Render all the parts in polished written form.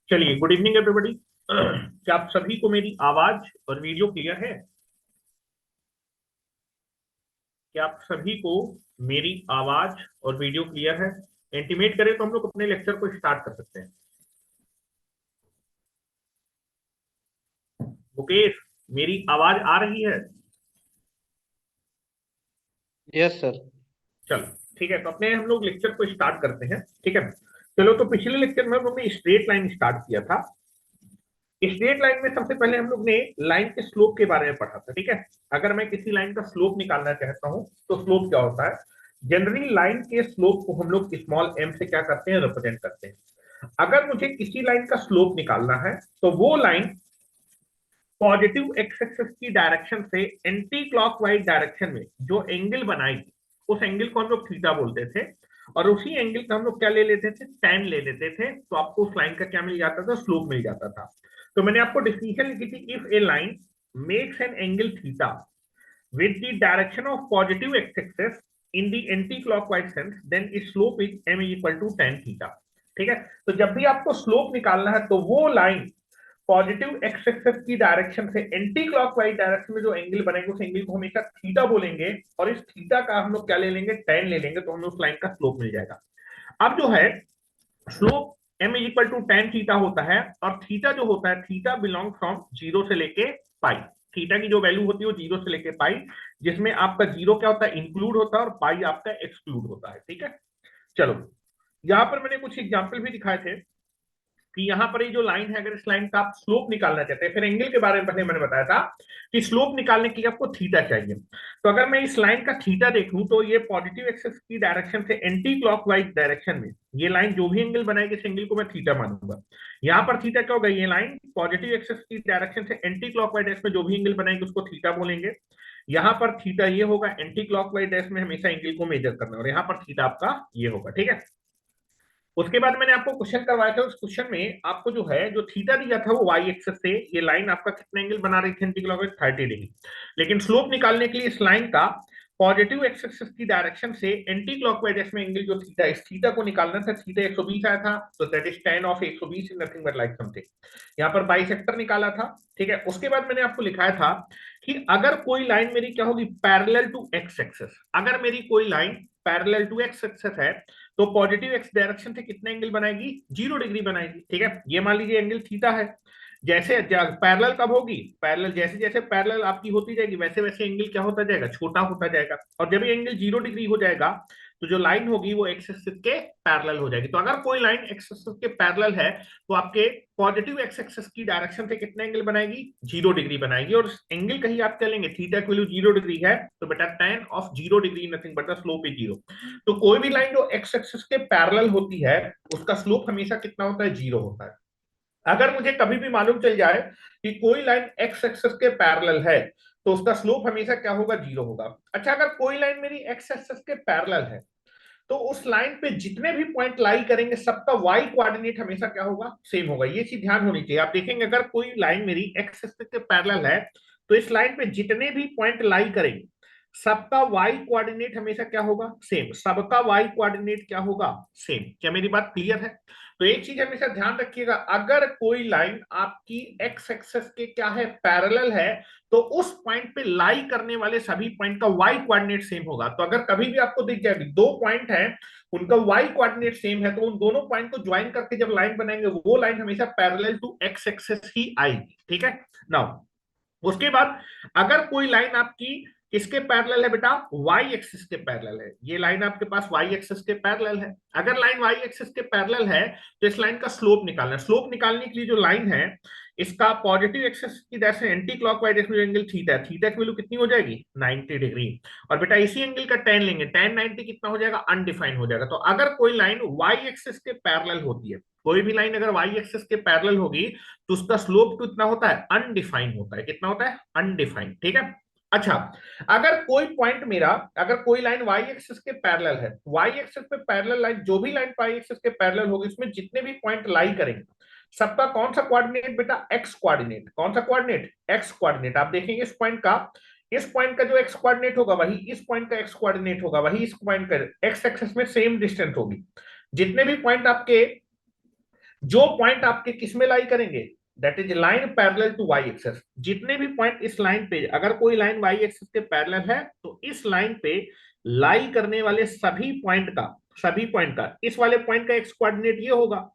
चलिए, good evening everybody. क्या आप सभी को मेरी आवाज और वीडियो क्लियर है? क्या आप सभी को मेरी आवाज और वीडियो क्लियर है? इंटीमेट करें तो हम लोग अपने लेक्चर को स्टार्ट कर सकते हैं। मुकेश, मेरी आवाज आ रही है? Yes sir. चलो, ठीक है, तो अपने हम लोग लेक्चर को स्टार्ट करते हैं। ठीक है, चलो। तो पिछले लेक्चर में हम लोग ने स्ट्रेट लाइन स्टार्ट किया था। स्ट्रेट लाइन में सबसे पहले हम लोग ने लाइन के स्लोप के बारे में पढ़ा था। ठीक है, अगर मैं किसी लाइन का स्लोप निकालना चाहता हूं तो स्लोप क्या होता है? जनरली लाइन के स्लोप को हम लोग स्मॉल एम से क्या करते हैं, रिप्रेजेंट करते हैं। अगर मुझे किसी लाइन का स्लोप निकालना है तो वो लाइन पॉजिटिव एक्स एक्सिस की डायरेक्शन से एंटी क्लॉकवाइज डायरेक्शन में जो एंगल बनाएगी, उस एंगल को हम लोग थीटा बोलते थे। और उसी एंगल का हम लोग क्या ले लेते थे, टैन ले लेते थे। तो आपको उस लाइन का क्या मिल जाता था, स्लोप मिल जाता था। तो मैंने आपको डिफिनेशन लिखी थी, if A line makes an angle theta with the direction of positive x-axis in the anti-clockwise sense, then its slope is m is equal to tan theta। ठीक है, तो जब भी आपको स्लोप निकालना है तो वो लाइन पॉजिटिव एक्स एक्सिस की डायरेक्शन से एंटी क्लॉकवाइज डायरेक्शन में जो एंगल बनेगा उस एंगल को हमेशा थीटा बोलेंगे। और इस थीटा का हम लोग क्या ले लेंगे, tan ले लेंगे, तो हमें उस लाइन का स्लोप मिल जाएगा। अब जो है slope m is equal to tan theta होता है। और थीटा जो होता है, थीटा बिलोंग फ्रॉम जीरो से लेके पाई। थीटा की जो वैल्यू होती है वो जीरो से लेके पाई, जिसमें आपका जीरो क्या होता है, इंक्लूड होता है, और पाई आपका एक्सक्लूड होता है। ठीक है, चलो। यहां पर मैंने कुछ एग्जाम्पल भी दिखाए थे कि यहाँ पर ये जो लाइन है, अगर इस लाइन का आप स्लोप निकालना चाहते हैं, फिर एंगल के बारे में पहले मैंने बताया था कि स्लोप निकालने के लिए आपको थीटा चाहिए। तो अगर मैं इस लाइन का थीटा देखूं तो ये पॉजिटिव एक्सिस की डायरेक्शन से एंटी क्लॉकवाइज डायरेक्शन में ये लाइन जो भी एंगल बनाएगी, इस एंगल को मैं थीटा मानूंगा। यहाँ पर थीटा क्या होगा, ये लाइन पॉजिटिव एक्सिस की डायरेक्शन से एंटी क्लॉकवाइज डायरेक्शन में जो भी एंगल बनाएगी उसको थीटा बोलेंगे। यहाँ पर थीटा ये होगा, एंटी क्लॉकवाइज डायरेक्शन में हमेशा एंगल को मेजर करना है, और यहाँ पर थीटा आपका ये होगा। ठीक है, उसके बाद मैंने आपको क्वेश्चन करवाया था। उस क्वेश्चन में आपको जो है, जो थीटा दिया था वो वाई एक्सिस से ये लाइन आपका कितना एंगल बना रही थी, एंटी क्लॉकवाइज 30 डिग्री। लेकिन स्लोप निकालने के लिए इस लाइन का पॉजिटिव एक्स एक्सिस की डायरेक्शन से एंटी क्लॉकवाइज में एंगल जो थीटा, इस थीटा को निकालना था। थीटा 120 आया था, तो that is tan of 120 is nothing but like something. यहाँ पर बाइसेक्टर निकाला था। ठीक है, उसके बाद मैंने आपको लिखाया था कि अगर कोई लाइन मेरी क्या होगी, पैरेलल टू एक्स एक्सिस। अगर मेरी कोई line parallel to x axis है तो पॉजिटिव एक्स डायरेक्शन से कितने एंगल बनाएगी, 0 डिग्री बनाएगी। ठीक है, ये मान लीजिए एंगल थीटा है। जैसे पैरेलल कब होगी, पैरेलल जैसे जैसे पैरेलल आपकी होती जाएगी वैसे वैसे एंगल क्या होता जाएगा, छोटा होता जाएगा। और जब ये एंगल 0 डिग्री हो जाएगा तो जो लाइन होगी वो एक्स एक्सिस के पैरेलल हो जाएगी। तो अगर कोई लाइन एक्स एक्सिस के पैरेलल है तो आपके पॉजिटिव एक्स एक्सिस की डायरेक्शन से कितने एंगल बनाएगी, 0 डिग्री बनाएगी। और एंगल कहीं आप क्या लेंगे, थीटा की वैल्यू 0 डिग्री है तो बेटा tan of 0 degree nothing but the slope is 0। तो कोई भी लाइन जो एक्स एक्सिस के पैरेलल होती है उसका स्लोप हमेशा कितना होता है, 0 होता है। अगर मुझे कभी भी मालूम चल जाए कि कोई लाइन एक्स एक्सिस के पैरेलल है तो उसका स्लोप हमेशा क्या होगा, 0 होगा। अच्छा, अगर कोई लाइन मेरी एक्स एक्सिस के पैरेलल है तो उस लाइन पे जितने भी पॉइंट लाई करेंगे सबका वाई कोऑर्डिनेट हमेशा क्या होगा, सेम होगा। ये चीज ध्यान होनी चाहिए। आप देखेंगे अगर कोई लाइन मेरी एक्स एक्सिस के पैरेलल है तो इस लाइन पे जितने भी पॉइंट लाई करेंगे सबका वाई कोऑर्डिनेट हमेशा क्या होगा, सेम। सबका वाई कोऑर्डिनेट क्या होगा, सेम। क्या मेरी बात क्लियर है? तो एक चीज हमेशा ध्यान रखिएगा, अगर कोई लाइन आपकी एक्स एक्सिस के क्या है, पैरेलल है, तो उस पॉइंट पे लाई करने वाले सभी पॉइंट का वाई कोऑर्डिनेट सेम होगा। तो अगर कभी भी आपको दिख जाएगी दो पॉइंट है, उनका वाई कोऑर्डिनेट सेम है, तो उन दोनों पॉइंट को ज्वाइन करके जब लाइन बनाएंगे वो लाइन हमेशा पैरेलल टू एक्स एक्सिस ही आएगी। ठीक है, नाउ उसके बाद अगर कोई लाइन आपकी किसके पैरेलल है बेटा, वाई एक्सिस के पैरेलल है। ये लाइन आपके पास वाई एक्सिस के पैरेलल है। अगर लाइन वाई एक्सिस के पैरेलल है तो इस लाइन का स्लोप निकालना है। स्लोप निकालने के लिए जो लाइन है इसका पॉजिटिव एक्सिस की दर से एंटी क्लॉकवाइज में एंगल थीटा है, थीटा की वैल्यू कितनी हो जाएगी, 90 डिग्री। और बेटा इसी एंगल का tan लेंगे, tan 90 कितना हो जाएगा, अनडिफाइंड हो जाएगा। तो अगर कोई लाइन वाई एक्सिस के पैरेलल होती है, कोई भी लाइन अगर वाई एक्सिस के पैरेलल होगी तो उसका स्लोप कितना होता है, अनडिफाइंड होता है। कितना होता है, अनडिफाइंड। ठीक है, अच्छा, अगर कोई पॉइंट मेरा, अगर कोई लाइन वाई एक्सिस के पैरेलल है, वाई एक्सिस पे पैरेलल लाइन, जो भी लाइन वाई एक्सिस के पैरेलल होगी उसमें जितने भी पॉइंट लाई करेंगे सबका कौन सा कोऑर्डिनेट बेटा, एक्स कोऑर्डिनेट। कौन सा कोऑर्डिनेट, एक्स कोऑर्डिनेट। आप देखेंगे इस पॉइंट का जो एक्स कोऑर्डिनेट होगा वही इस पॉइंट का एक्स कोऑर्डिनेट होगा, वही इस पॉइंट का एक्स एक्सिस में सेम डिस्टेंस होगी। जितने भी पॉइंट आपके जो पॉइंट आपके किस में लाई करेंगे, that is line parallel to Y axes. जितने भी पॉइंट इस लाइन पे, अगर कोई लाइन वाई एक्सेस के पैरेलल है तो इस लाइन पे लाई करने वाले सभी पॉइंट का इस वाले पॉइंट का एक्स कोऑर्डिनेट ये होगा,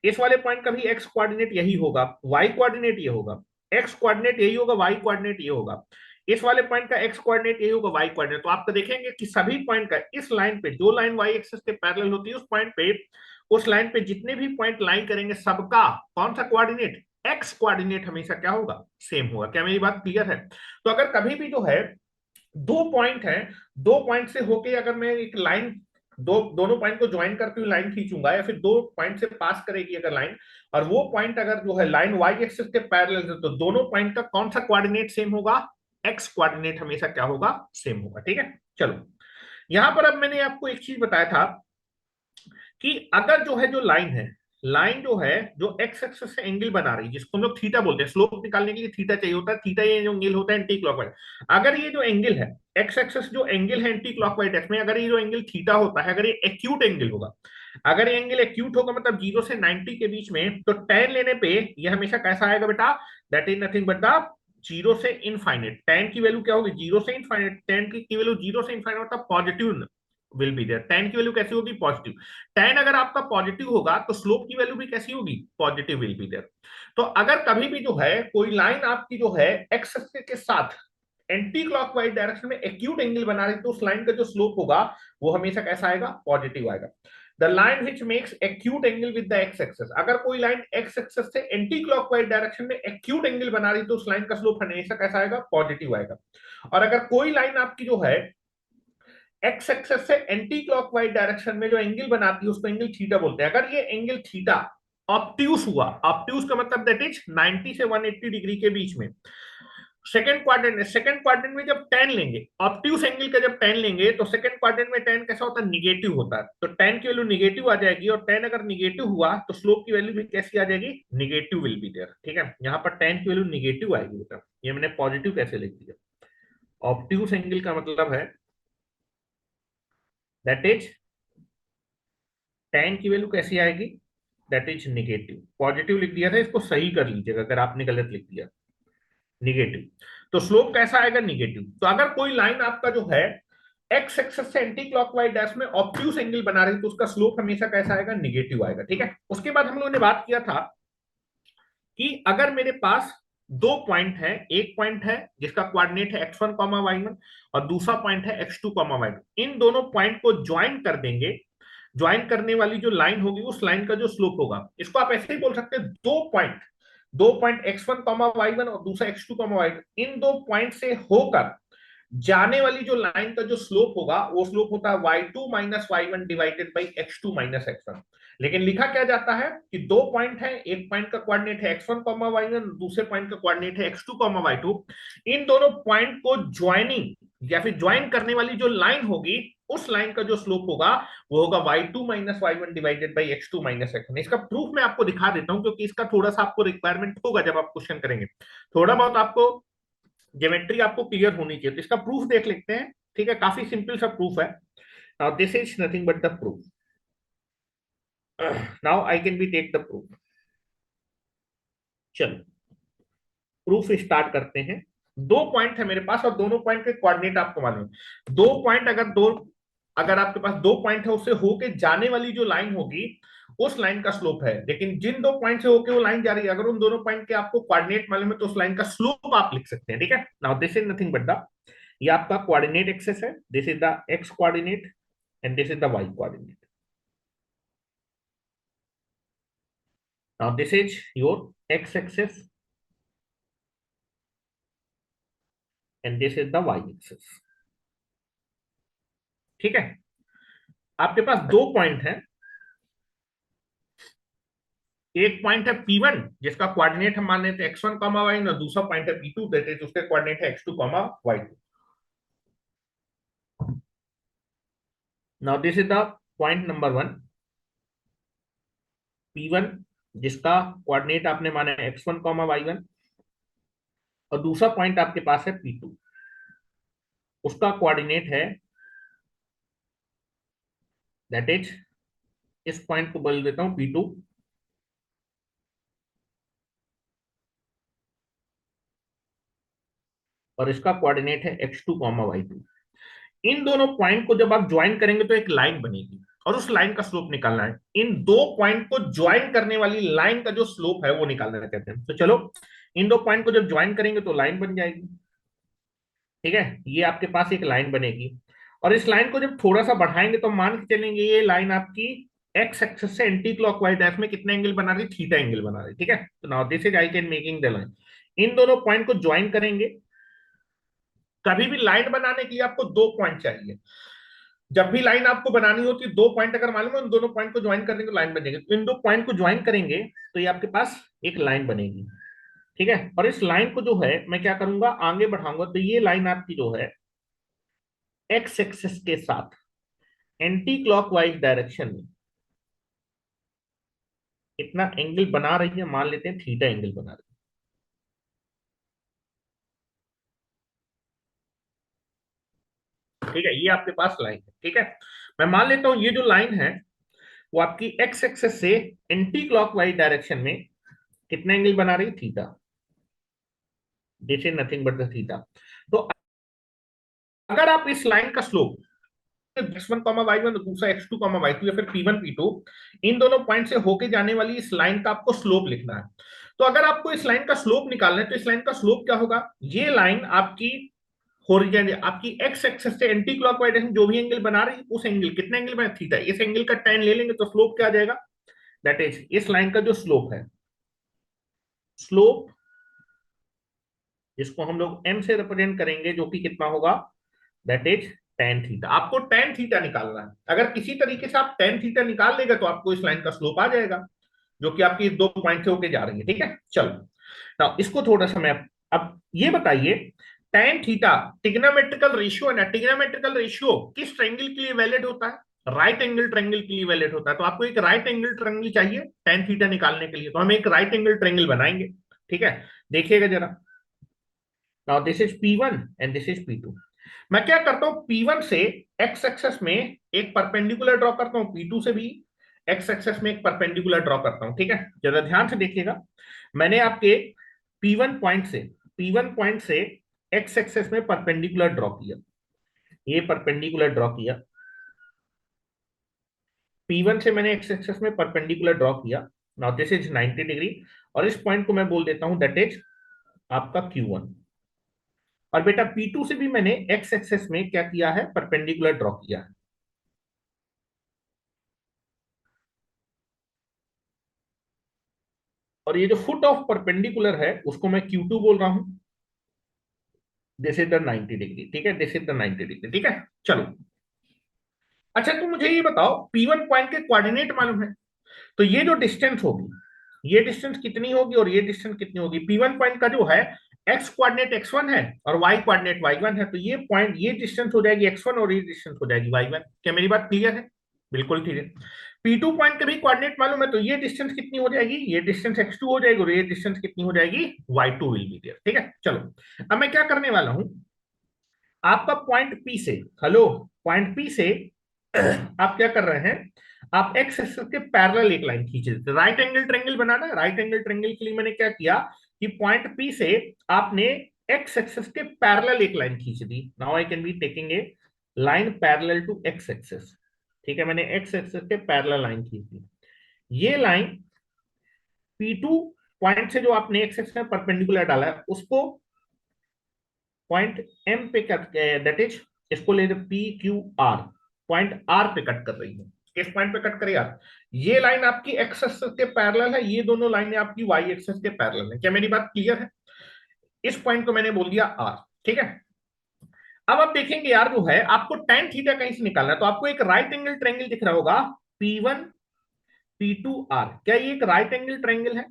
इस वाले पॉइंट का भी एक्स कोऑर्डिनेट यही होगा, वाई कोऑर्डिनेट ये होगा, एक्स कोऑर्डिनेट यही होगा, वाई कोऑर्डिनेट ये होगा, इस वाले पॉइंट का एक्स कोऑर्डिनेट यही होगा, वाई कोऑर्डिनेट। तो आप तो देखेंगे कि सभी पॉइंट का इस लाइन पे, जो लाइन वाई एक्सिस के पैरेलल होती है उस लाइन पे जितने भी पॉइंट लाइन करेंगे सबका कौन सा कोऑर्डिनेट, एक्स कोऑर्डिनेट हमेशा क्या होगा, सेम होगा। क्या मेरी बात क्लियर है? तो अगर कभी भी जो है दो पॉइंट है, दो पॉइंट से होके अगर मैं एक लाइन, दोनों पॉइंट को ज्वाइन करके हुए लाइन खींचूंगा, या फिर दो पॉइंट से पास करेगी अगर लाइन, और वो पॉइंट अगर जो है लाइन वाई एक्सिस के पैरेलल है, तो दोनों पॉइंट का कौन सा कोऑर्डिनेट सेम होगा, एक्स कोऑर्डिनेट हमेशा क्या होगा, सेम होगा। ठीक है, चलो यहां पर अब मैंने आपको एक चीज बताया था कि अगर जो है जो लाइन जो है जो एक्स एक्सिस से एंगल बना रही है, जिसको हम लोग थीटा बोलते हैं, स्लोप निकालने के लिए थीटा चाहिए होता है, थीटा ये जो एंगल होता है एंटी क्लॉकवाइज। अगर ये जो एंगल है एक्स एक्सिस जो एंगल है एंटी क्लॉकवाइज डायरेक्शन में, अगर ये जो एंगल थीटा होता है, अगर ये एक्यूट एंगल होगा, अगर ये एंगल एक्यूट होगा मतलब 0 से 90 के बीच में, तो tan लेने पे ये हमेशा कैसा आएगा बेटा, that is nothing but the 0 से इनफाइनाइट। tan की वैल्यू क्या होगी, 0 से इनफाइनाइट, tan की वैल्यू 0 से इनफाइनाइट मतलब positive will be there. tan की वैल्यू कैसी होगी, पॉजिटिव। tan अगर आपका पॉजिटिव होगा तो स्लोप की वैल्यू भी कैसी होगी, पॉजिटिव विल बी देयर। तो अगर कभी भी जो है कोई लाइन आपकी जो है एक्स एक्सिस के साथ एंटी क्लॉकवाइज डायरेक्शन में एक्यूट एंगल बना रही, तो उस लाइन का जो स्लोप होगा वो हमेशा कैसा आएगा, पॉजिटिव आएगा। The line which makes acute angle with the x axis, अगर कोई लाइन एक्स एक्सिस से एंटी क्लॉकवाइज डायरेक्शन में एक्यूट एंगल बना रही, तो उस लाइन का स्लोप हमेशा कैसा आएगा, पॉजिटिव आएगा। और अगर कोई लाइन आपकी जो है एक्स एक्सिस से एंटी क्लॉकवाइज डायरेक्शन में जो एंगल बनाती है उसको एंगल थीटा बोलते हैं, अगर ये एंगल थीटा ऑब्ट्यूस हुआ, ऑब्ट्यूस का मतलब दैट इज 90 से 180 डिग्री के बीच में, सेकंड क्वाड्रेंट में जब tan लेंगे, ऑब्ट्यूस एंगल का जब tan लेंगे, तो सेकंड क्वाड्रेंट में tan कैसा होता है, निगेटिव होता है, तो tan की वैल्यू निगेटिव आ जाएगी, और tan अगर निगेटिव हुआ तो स्लोप की वैल्यू भी कैसी आ जाएगी, निगेटिव विल बी देयर। ठीक है, यहाँ पर tan की वैल्यू निगेटिव आएगी बेटा, ये मैंने पॉजिटिव कैसे लिख दिया, ऑब्ट्यूस एंगल का मतलब है दैट इज tan की वैल्यू कैसी आएगी, दैट इज निगेटिव। पॉजिटिव लिख दिया था, इसको सही कर लीजिएगा अगर आपने गलत लिख दिया, निगेटिव। तो स्लोप कैसा आएगा, निगेटिव। तो अगर कोई लाइन आपका जो है एक्स एक्सिस से एंटी क्लॉकवाइज डैश में ऑब्ट्यूस एंगल बना रही, तो उसका स्लोप हमेशा कैसा आएगा, निगेटिव आएगा। ठीक है, उसके बाद हम लोगों ने बात किया था कि अगर मेरे पास दो पॉइंट है, एक पॉइंट है जिसका कोऑर्डिनेट है x1 y1, और दूसरा पॉइंट है x2 y2, इन दोनों पॉइंट को ज्वाइन कर देंगे, ज्वाइन करने वाली जो लाइन होगी उस लाइन का जो स्लोप होगा, इसको आप ऐसे ही बोल सकते हैं, दो पॉइंट x1 y1 और दूसरा x2 y2, इन दो पॉइंट से होकर जाने वाली जो लाइन का जो स्लोप होगा वो स्लोप होता है y2 minus y1 divided by x2 minus x1। लेकिन लिखा क्या जाता है कि दो पॉइंट है, एक पॉइंट का कोऑर्डिनेट है x1 y1, दूसरे पॉइंट का कोऑर्डिनेट है x2 y2, इन दोनों पॉइंट को ज्वाइनिंग या फिर ज्वाइन करने वाली जो लाइन होगी उस लाइन का जो स्लोप होगा वो होगा y2 minus y1 divided by x2 minus x1। इसका प्रूफ मैं आपको दिखा देता हूं, क्योंकि इसका थोड़ा सा आपको रिक्वायरमेंट होगा जब आप क्वेश्चन करेंगे, थोड़ा बहुत आपको ज्योमेट्री आपको क्लियर होनी चाहिए। तो इसका प्रूफ देख लेते हैं। ठीक है, काफी सिंपल सा प्रूफ है। Now this is nothing but the proof. Now I can be take the proof. चलो प्रूफ स्टार्ट करते हैं। दो पॉइंट है मेरे पास और दोनों पॉइंट के कोऑर्डिनेट आपको मालूम है। दो पॉइंट अगर आपके पास दो पॉइंट है, उससे होके जाने वाली जो लाइन होगी उस लाइन का स्लोप है, लेकिन जिन दो पॉइंट से होके वो लाइन जा रही है, अगर उन दोनों पॉइंट के आपको कोऑर्डिनेट मालूम है तो उस लाइन का स्लोप आप लिख सकते हैं। ठीक है, now this is nothing but the, ये आपका कोऑर्डिनेट एक्सेस है, this is the X coordinate and this is the Y coordinate. Now this is your X axes and this is the Y axes. ठीक है, आपके पास दो point है, एक point है P1 जिसका कोऑर्डिनेट हम मान लेते हैं x1 y1, और दूसरा पॉइंट है P2 दैट इज उसके कोऑर्डिनेट है x2 y2। Now this is the point number 1, P1 जिसका कोऑर्डिनेट आपने माना है x1 y1, और दूसरा पॉइंट आपके पास है P2, उसका कोऑर्डिनेट है दैट इज, इस पॉइंट को बोल देता हूं P2, और इसका कोऑर्डिनेट है x2 कॉमा y2। इन दोनों पॉइंट को जब आप ज्वाइन करेंगे तो एक लाइन बनेगी और उस लाइन का स्लोप निकालना है। इन दो पॉइंट को ज्वाइन करने वाली लाइन का जो स्लोप है वो निकालना कहते हैं। तो चलो, इन दो पॉइंट को जब ज्वाइन करेंगे तो लाइन बन जाएगी। ठीक है, ये आपके पास एक लाइन बनेगी और इस लाइन को जब थोड़ा सा बढ़ाएंगे तो मान के चलेंगे ये लाइन आपकी एक्स एक्सिस से एंटी क्लॉकवाइज डायरेक्शन में कितना एंगल बना रही, थीटा एंगल बना रही। ठीक है, तो now this is I can making the line. इन दोनों पॉइंट को ज्वाइन करेंगे। कभी भी लाइन बनाने के लिए आपको दो पॉइंट चाहिए। जब भी लाइन आपको बनानी होती है, दो पॉइंट अगर मालूम है, उन दोनों पॉइंट को ज्वाइन करने को लाइन बनेगी। तो इन दो पॉइंट को ज्वाइन करेंगे तो ये आपके पास एक लाइन बनेगी। ठीक है, और इस लाइन को जो है मैं क्या करूंगा, आगे बढ़ाऊंगा तो ये लाइन आपकी जो है एक्स एक्सिस के साथ एंटी क्लॉकवाइज डायरेक्शन में इतना एंगल बना रही है, मान लेते हैं थीटा एंगल बना रही है। ठीक है, ये आपके पास लाइन है। ठीक है, मैं मान लेता हूं ये जो लाइन है वो आपकी एक्स एक्सिस से एंटी क्लॉकवाइज डायरेक्शन में कितना एंगल बना रही है, theta. This is nothing but the theta. तो अगर आप इस लाइन का स्लोप x1 y1 दूसरा x2 y2 या फिर p1 p2, इन दोनों पॉइंट से होके जाने वाली इस लाइन का आपको स्लोप लिखना है। तो अगर आपको इस लाइन का स्लोप निकालना है तो इस लाइन का स्लोप क्या होगा, ये लाइन आपकी हॉरिजॉन्टल आपकी एक्स एक्सिस से एंटी क्लॉकवाइज डायरेक्शन जो भी एंगल बना रही है उस एंगल, कितना एंगल बना, थीटा, इस एंगल का tan ले लेंगे तो स्लोप क्या आ जाएगा, दैट इज इस लाइन का जो स्लोप है, स्लोप जिसको हम लोग m से रिप्रेजेंट करेंगे जो कि कितना होगा, दैट इज टेन थीटा। आपको टेन थीटा निकालना है। अगर किसी तरीके से आप टेन थीटा निकाल लेगा तो आपको इस लाइन का स्लोप आ जाएगा जो कि आपकी दो पॉइंट से होके जा रही है। ठीक है, चलो ना इसको थोड़ा सा मैं, अब ये बताइए टेन थीटा ट्रिग्नोमेट्रिकल रेशियो है ना, ट्रिग्नोमेट्रिकल रेशियो किस ट्रायंगल के लिए वैलिड होता है, राइट एंगल ट्रायंगल के लिए वैलिड होता है। तो आपको एक राइट एंगल ट्रायंगल चाहिए टेन थीटा निकालने के लिए, तो हम एक राइट एंगल ट्रायंगल बनाएंगे। ठीक है, देखिएगा जरा। Now this is P1 and this is P2। मैं क्या करता हूं, P1 से एक्स एक्सेस में एक परपेंडिकुलर ड्रॉ करता हूं, P2 से भी एक्स एक्सेस में एक परपेंडिकुलर ड्रॉ करता हूं। ठीक है, जरा ध्यान से देखिएगा। मैंने आपके P1 पॉइंट से एक्स एक्सेस में परपेंडिकुलर ड्रॉ किया, ये परपेंडिकुलर ड्रॉ किया। P1 से मैंने एक्स एक्सेस में परपेंडिकुलर ड्रॉ किया। नाउ दिस इज 90 डिग्री और इस पॉइंट को मैं बोल देता हूं दैट इज आपका Q1। और बेटा P2 से भी मैंने एक्स एक्सेस में क्या किया है, परपेंडिकुलर ड्रॉ किया है। और ये जो फुट ऑफ परपेंडिकुलर है उसको मैं Q2 बोल रहा हूं। This is the 90 degree. ठीक है, दिस इज द 90 डिग्री। ठीक है, चलो अच्छा, तो मुझे ये बताओ P1 पॉइंट के कोऑर्डिनेट मालूम है, तो ये जो डिस्टेंस होगी ये डिस्टेंस कितनी होगी और ये डिस्टेंस कितनी होगी। P1 पॉइंट का जो है एक्स कोऑर्डिनेट x1 है और y कोऑर्डिनेट y1 है, तो ये पॉइंट ये डिस्टेंस हो जाएगी x1 और ये डिस्टेंस हो जाएगी y1। क्या मेरी बात क्लियर है, बिल्कुल ठीक है। P2 पॉइंट के भी कोऑर्डिनेट मालूम है, तो ये डिस्टेंस कितनी हो जाएगी, ये डिस्टेंस x2 हो जाएगी और ये डिस्टेंस कितनी हो जाएगी, y2 विल बी देयर। ठीक है, चलो अब मैं क्या करने वाला हूं, आपका पॉइंट P से, हेलो, पॉइंट P से आप क्या कर रहे हैं, आप एक्स एक्सिस के पैरेलल एक लाइन खींच देते, राइट एंगल ट्रायंगल बनाना है। राइट एंगल ट्रायंगल के लिए मैंने क्या किया कि पॉइंट P से आपने एक्स एक्सिस के पैरेलल एक लाइन खींच दी। Now I can be taking a line parallel to x axis. ठीक है, मैंने एक्स एक्सिस के पैरेलल लाइन खींच दी। ये लाइन P2 पॉइंट से जो आपने एक्स एक्सिस में परपेंडिकुलर डाला है उसको पॉइंट M पे कट, दैट इज इसको ले PQR, पॉइंट R पे कट कर रही है। किस पॉइंट पे कट करे यार, ये लाइन आपकी एक्स एक्सिस के पैरेलल है, ये दोनों लाइनें आपकी वाई एक्सिस के पैरेलल है। क्या मेरी बात क्लियर है, इस पॉइंट को मैंने बोल दिया R। ठीक है, अब आप देखेंगे यार जो है आपको tan थीटा कहीं से निकालना है, तो आपको एक राइट एंगल ट्रायंगल दिख रहा होगा P1 P2 R। क्या ये एक राइट एंगल ट्रायंगल है,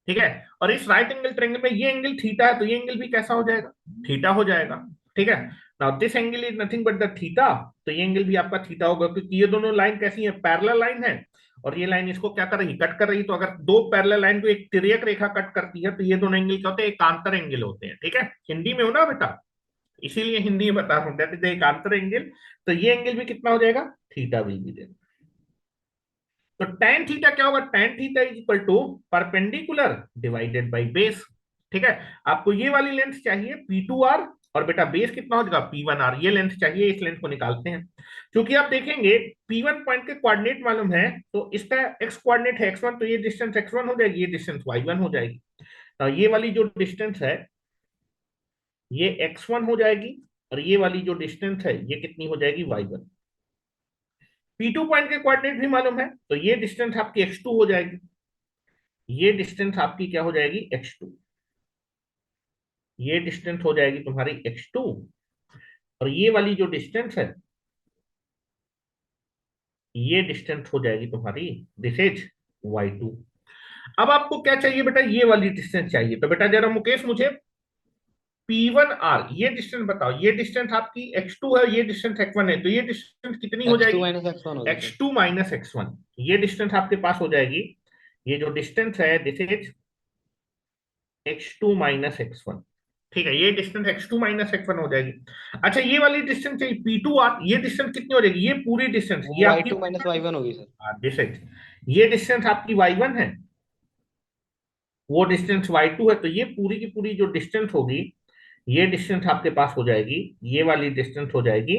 ठीक है, और इस राइट एंगल ट्रायंगल में ये एंगल थीटा है तो ये एंगल भी कैसा हो जाएगा, थीटा हो जाएगा। ठीक है, now this angle is nothing but the theta, तो ये एंगल भी आपका थीटा होगा क्योंकि ये दोनों लाइन कैसी है, पैरेलल लाइन है और ये लाइन इसको क्या कर रही है, कट कर रही है। तो अगर दो पैरेलल लाइन को एक तिर्यक रेखा कट करती है तो ये दोनों एंगल क्या होते हैं, एकांतर एंगल होते हैं। ठीक है, हिंदी में हो ना बेटा, इसीलिए हिंदी में बता रहा हूं, दैट इज एकांतर एंगल। तो ये एंगल भी कितना हो जाएगा, थीटा विल बी देयर। तो tan थीटा क्या होगा, tan theta is equal to perpendicular divided by base. ठीक है, आपको ये वाली लेंथ चाहिए P2R, और बेटा बेस कितना हो जाएगा P1R, ये लेंथ चाहिए, इस लेंथ को निकालते हैं। क्योंकि आप देखेंगे P1 पॉइंट के कोऑर्डिनेट मालूम है, तो इसका x कोऑर्डिनेट है x1, तो ये डिस्टेंस x1 हो जाएगी, ये डिस्टेंस y1 हो जाएगी। तो ये वाली जो डिस्टेंस है ये x1 हो जाएगी, और ये वाली जो डिस्टेंस है ये कितनी हो जाएगी y1। P2 पॉइंट के कोऑर्डिनेट भी मालूम है, तो ये डिस्टेंस आपकी x2 हो जाएगी, ये डिस्टेंस आपकी क्या हो जाएगी x2, ये डिस्टेंस हो जाएगी तुम्हारी x2, और ये वाली जो डिस्टेंस है ये डिस्टेंस हो जाएगी तुम्हारी, दिस इज y2। अब आपको क्या चाहिए बेटा, ये वाली डिस्टेंस चाहिए, तो बेटा जरा मुकेश मुझे P1R ये डिस्टेंस बताओ, ये डिस्टेंस आपकी x2 है, ये डिस्टेंस x1 है, तो ये डिस्टेंस कितनी हो x2 जाएगी, माइनस x1 होगी सर। x2 माइनस x1, ये डिस्टेंस आपके पास हो जाएगी, ये जो डिस्टेंस है this is x2 minus x1। ठीक है, ये डिस्टेंस x2 माइनस x1 हो जाएगी। अच्छा ये वाली डिस्टेंस चाहिए P2R, ये डिस्टेंस कितनी हो जाएगी, ये पूरी डिस्टेंस वो ये आपकी y2 माइनस y1 होगी सर। डिस्टेंस, ये डिस्टेंस आपकी y1 है, वो डिस्टेंस y2 है, तो ये पूरी की पूरी जो डिस्टेंस होगी ये डिस्टेंस आपके पास हो जाएगी, ये वाली डिस्टेंस हो जाएगी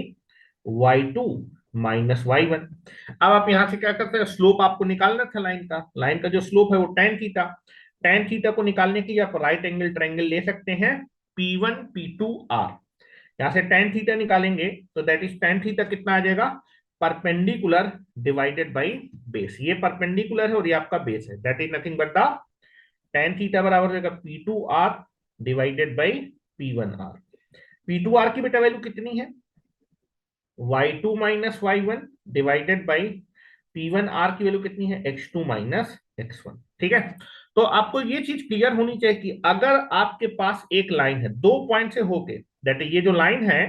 y2 माइनस y1। अब आप यहां से क्या करते हैं, स्लोप आपको निकालना था लाइन का, लाइन का जो स्लोप है वो tan थीटा, tan थीटा को निकालने के लिए आप राइट एंगल ट्रायंगल ले सकते हैं P1 P2R। यहां से tan थीटा निकालेंगे तो दैट इज tan थीटा कितना आ जाएगा, परपेंडिकुलर डिवाइडेड बाई बेस, ये परपेंडिकुलर है और ये आपका बेस है, that is nothing but the tan theta बराबर हो जाएगा P2R divided by P1R। P2R की बेटा वैल्यू कितनी है, y2 minus y1 divided by P1R की वैल्यू कितनी है, x2 माइनस x1। ठीक है, तो आपको ये चीज क्लियर होनी चाहिए कि अगर आपके पास एक लाइन है दो पॉइंट से होके, दैट ये जो लाइन है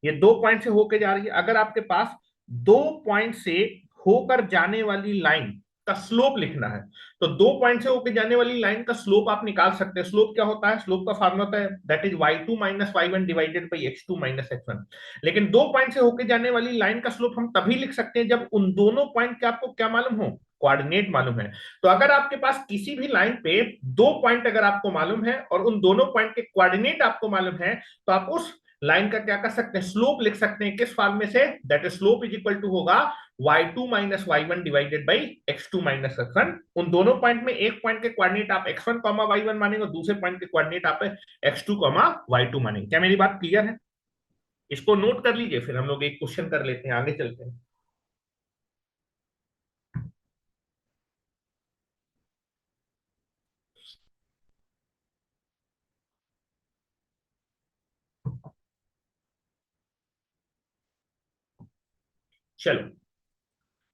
ये दो पॉइंट से होके जा रही है, अगर आपके पास दो पॉइंट से होकर जाने वाली लाइन का स्लोप लिखना है, तो दो पॉइंट से होकर जाने वाली लाइन का स्लोप आप निकाल सकते हैं। स्लोप क्या होता है, स्लोप का फार्मूला होता है that is y2 minus y1 divided by x2 minus x1। लेकिन दो पॉइंट से होकर जाने वाली लाइन का स्लोप हम तभी लिख सकते हैं जब उन दोनों पॉइंट के आपको क्या मालूम हो, कोऑर्डिनेट मालूम है। तो अगर आपके पास किसी भी लाइन पे दो पॉइंट अगर आपको मालूम है और उन दोनों पॉइंट के कोऑर्डिनेट आपको मालूम है, तो आप उस लाइन का क्या कर सकते हैं, स्लोप लिख सकते हैं, किस फॉर्म में से, that is slope is equal to होगा y2 minus y1 divided by x2 minus x1। उन दोनों पॉइंट में एक पॉइंट के कोऑर्डिनेट आप x1 y1 मानेंगे और दूसरे पॉइंट के कोऑर्डिनेट आप x2 y2 मानेंगे। क्या मेरी बात क्लियर है, इसको नोट कर लीजिए, फिर हम लोग एक क्वेश्चन कर लेते हैं, आगे चलते हैं। चलो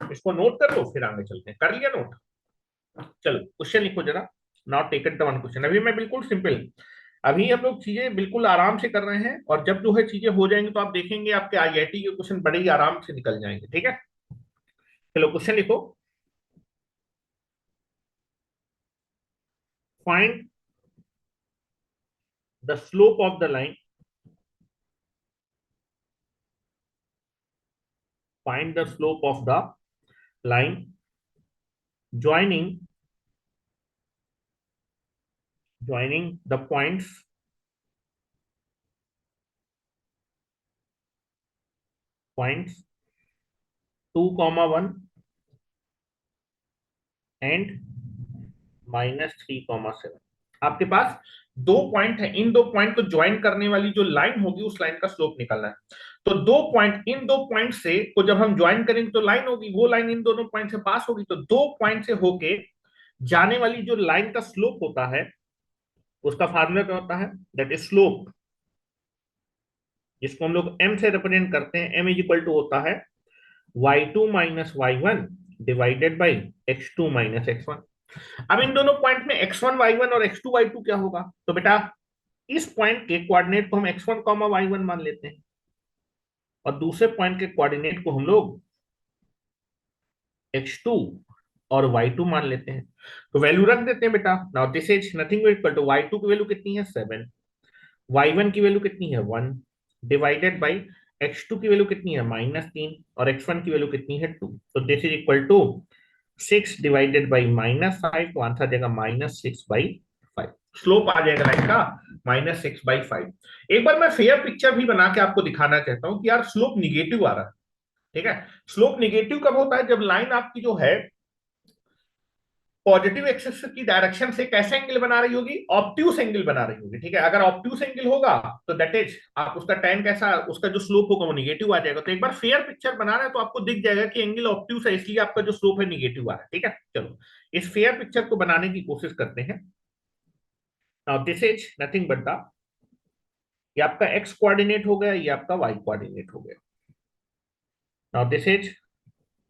इसको नोट कर लो, फिर आगे चलते हैं। कर लिया नोट, चलो क्वेश्चन लिखो जरा। Not taken the one question, अभी मैं बिल्कुल सिंपल, अभी हम लोग चीजें बिल्कुल आराम से कर रहे हैं, और जब जो है चीजें हो जाएंगी तो आप देखेंगे आपके आईआईटी के क्वेश्चन बड़े ही आराम से निकल जाएंगे। ठीक है, चलो क्वेश्चन लिखो। Find the slope of the line, find the slope of the line joining the points 2,1 and -3,7। आपके पास दो पॉइंट है, इन दो पॉइंट को ज्वाइन करने वाली जो लाइन होगी उस लाइन का स्लोप निकालना है। तो दो पॉइंट, इन दो पॉइंट से को जब हम ज्वाइन करेंगे तो लाइन होगी, वो लाइन इन दोनों पॉइंट से पास होगी, तो दो पॉइंट से होके जाने वाली जो लाइन का स्लोप होता है उसका फार्मूला क्या होता है, दैट इज स्लोप, जिसको हम लोग m से रिप्रेजेंट करते हैं। m इज इक्वल टू होता है y2 minus y1 divided by x2 minus x1। अब इन दोनों पॉइंट में x1 y1 और x2 y2 क्या होगा, तो बेटा इस पॉइंट के कोऑर्डिनेट को हम x1 y1 मान लेते हैं, और दूसरे पॉइंट के कोऑर्डिनेट को हम लोग x2 और y2 मान लेते हैं। तो वैल्यू रख देते हैं बेटा। Now this is nothing equal to y2 की वैल्यू कितनी है 7, y1 की वैल्यू कितनी है 1 डिवाइडेड बाई x2 की वैल्यू कितनी है -3 और x1 की वैल्यू कितनी है 2। तो this is equal to 6 divided by -5, तो आंसर देगा -6/5। स्लोप आ जाएगा लाइन का -6/5। एक बार मैं फेयर पिक्चर भी बना के आपको दिखाना चाहता हूं कि यार स्लोप निगेटिव आ रहा है। ठीक है, स्लोप निगेटिव कब होता है? जब लाइन आपकी जो है पॉजिटिव एक्सिस की डायरेक्शन से कैसे एंगल बना रही होगी? ऑब्ट्यूस एंगल बना रही होगी। ठीक है, अगर ऑब्ट्यूस एंगल होगा तो दैट इज आप उसका tan कैसा, उसका जो स्लोप होगा वो निगेटिव आ जाएगा। तो एक बार फेयर पिक्चर बना रहे हैं तो आपको दिख जाएगा कि एंगल ऑब्ट्यूस है, इसलिए आपका जो स्लोप है निगेटिव आ रहा है। ठीक है, चलो इस फेयर पिक्चर को बनाने की कोशिश करते हैं। Now this is nothing but the, ये आपका एक्स कोऑर्डिनेट हो गया, ये आपका वाई कोऑर्डिनेट हो गया। Now this is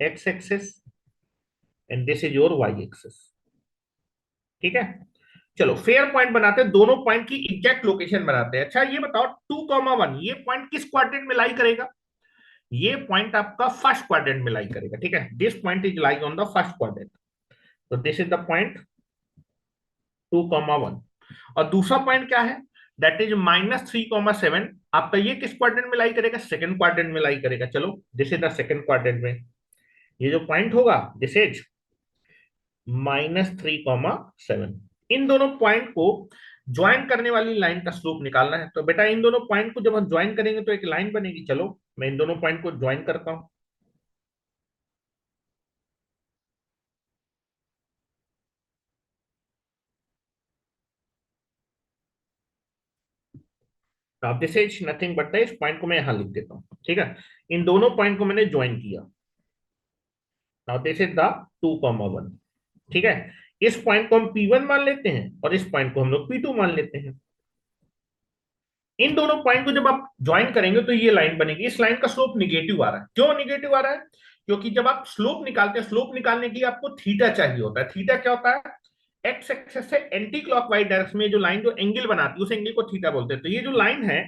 X axis and this is your Y axis. ठीक है, चलो फेयर पॉइंट बनाते हैं, दोनों पॉइंट की एग्जैक्ट लोकेशन बनाते हैं। अच्छा ये बताओ 2,1 ये पॉइंट किस क्वाड्रेंट में लाई करेगा? ये पॉइंट आपका फर्स्ट क्वाड्रेंट में लाई करेगा। ठीक है, this point is lie on the first quadrant, तो दिस इज द पॉइंट 2,1। और दूसरा पॉइंट क्या है? That is -3,7। आपका ये किस क्वाड्रेंट में लाई करेगा? सेकंड क्वाड्रेंट में लाई करेगा। चलो this is the second quadrant में, ये जो पॉइंट होगा दिस इज -3,7। इन दोनों पॉइंट को ज्वाइन करने वाली लाइन का स्लोप निकालना है। तो बेटा इन दोनों पॉइंट को जब हम ज्वाइन करेंगे तो एक लाइन बनेगी। चलो मैं इन दोनों पॉइंट को ज्वाइन करता हूं। अब दिस इज नथिंग बट इस पॉइंट को मैं यहां लिख देता हूं। ठीक है, इन दोनों पॉइंट को मैंने ज्वाइन किया। Now this is the 2,1। ठीक है, इस पॉइंट को हम P1 मान लेते हैं और इस पॉइंट को हम लोग P2 मान लेते हैं। इन दोनों पॉइंट को जब आप ज्वाइन करेंगे तो ये लाइन बनेगी। इस लाइन का स्लोप निगेटिव आ रहा है। क्यों निगेटिव आ रहा है? क्योंकि जब आप स्लोप निकालते हैं, स्लोप निकालने के लिए आपको थीटा चाहिए होता है। थीटा क्या होता है? एक्स एक्सिस से एंटी क्लॉकवाइज डायरेक्शन में जो लाइन जो एंगल बनाती है उस एंगल को थीटा बोलते हैं। तो ये जो लाइन है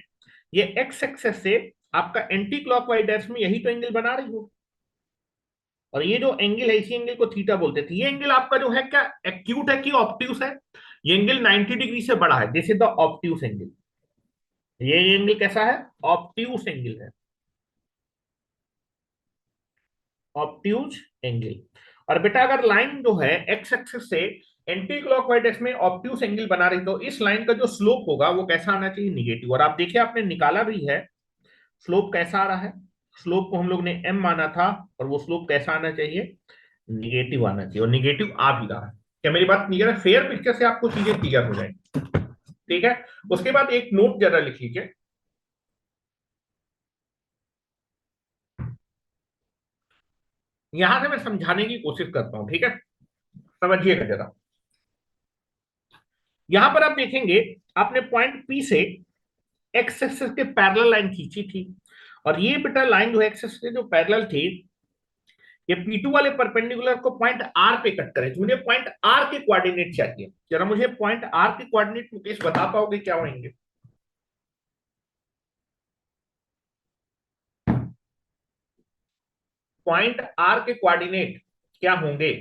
ये एक्स एक्सिस से आपका एंटी क्लॉकवाइज डायरेक्शन में यही तो एंगल बना रही हो, और ये जो एंगल है इसी एंगल को थीटा बोलते थे। ये एंगल आपका जो है क्या एक्यूट है कि ऑब्ट्यूस है? ये एंगल 90 डिग्री से बड़ा है, this is the obtuse angle. ये एंगल कैसा है? ऑब्ट्यूस एंगल है, ऑब्ट्यूज एंगल। और बेटा अगर लाइन जो है एक्स एक्सिस से एंटी क्लॉकवाइज डायरेक्शन में ऑब्ट्यूस एंगल बना रही तो इस लाइन का जो स्लोप होगा वो कैसा आना चाहिए? निगेटिव। और आप देखिए आपने निकाला भी है, स्लोप कैसा आ रहा है? स्लोप को हम लोग ने m माना था और वो स्लोप कैसा आना चाहिए? निगेटिव आना चाहिए, और निगेटिव आ भी रहा है। क्या मेरी बात क्लियर है? फेयर पिक्चर से आपको चीजें क्लियर हो जाएंगी। ठीक है, उसके बाद एक नोट जरा लिख लीजिए। यहां से मैं समझाने की कोशिश करता हूं। ठीक है, समझिएगा जरा। यहां पर आप देखेंगे आपने पॉइंट P से एक्स एक्सिस के पैरेलल लाइन खींची थी, और ये बेटा लाइन जो एक्स एक्सिस के जो पैरेलल थी ये P2 वाले परपेंडिकुलर को पॉइंट R पे कट करे। मुझे पॉइंट R के कोऑर्डिनेट चाहिए। जरा मुझे पॉइंट R के कोऑर्डिनेट मुकेश बता पाओगे क्या होंगे? पॉइंट R के कोऑर्डिनेट क्या होंगे?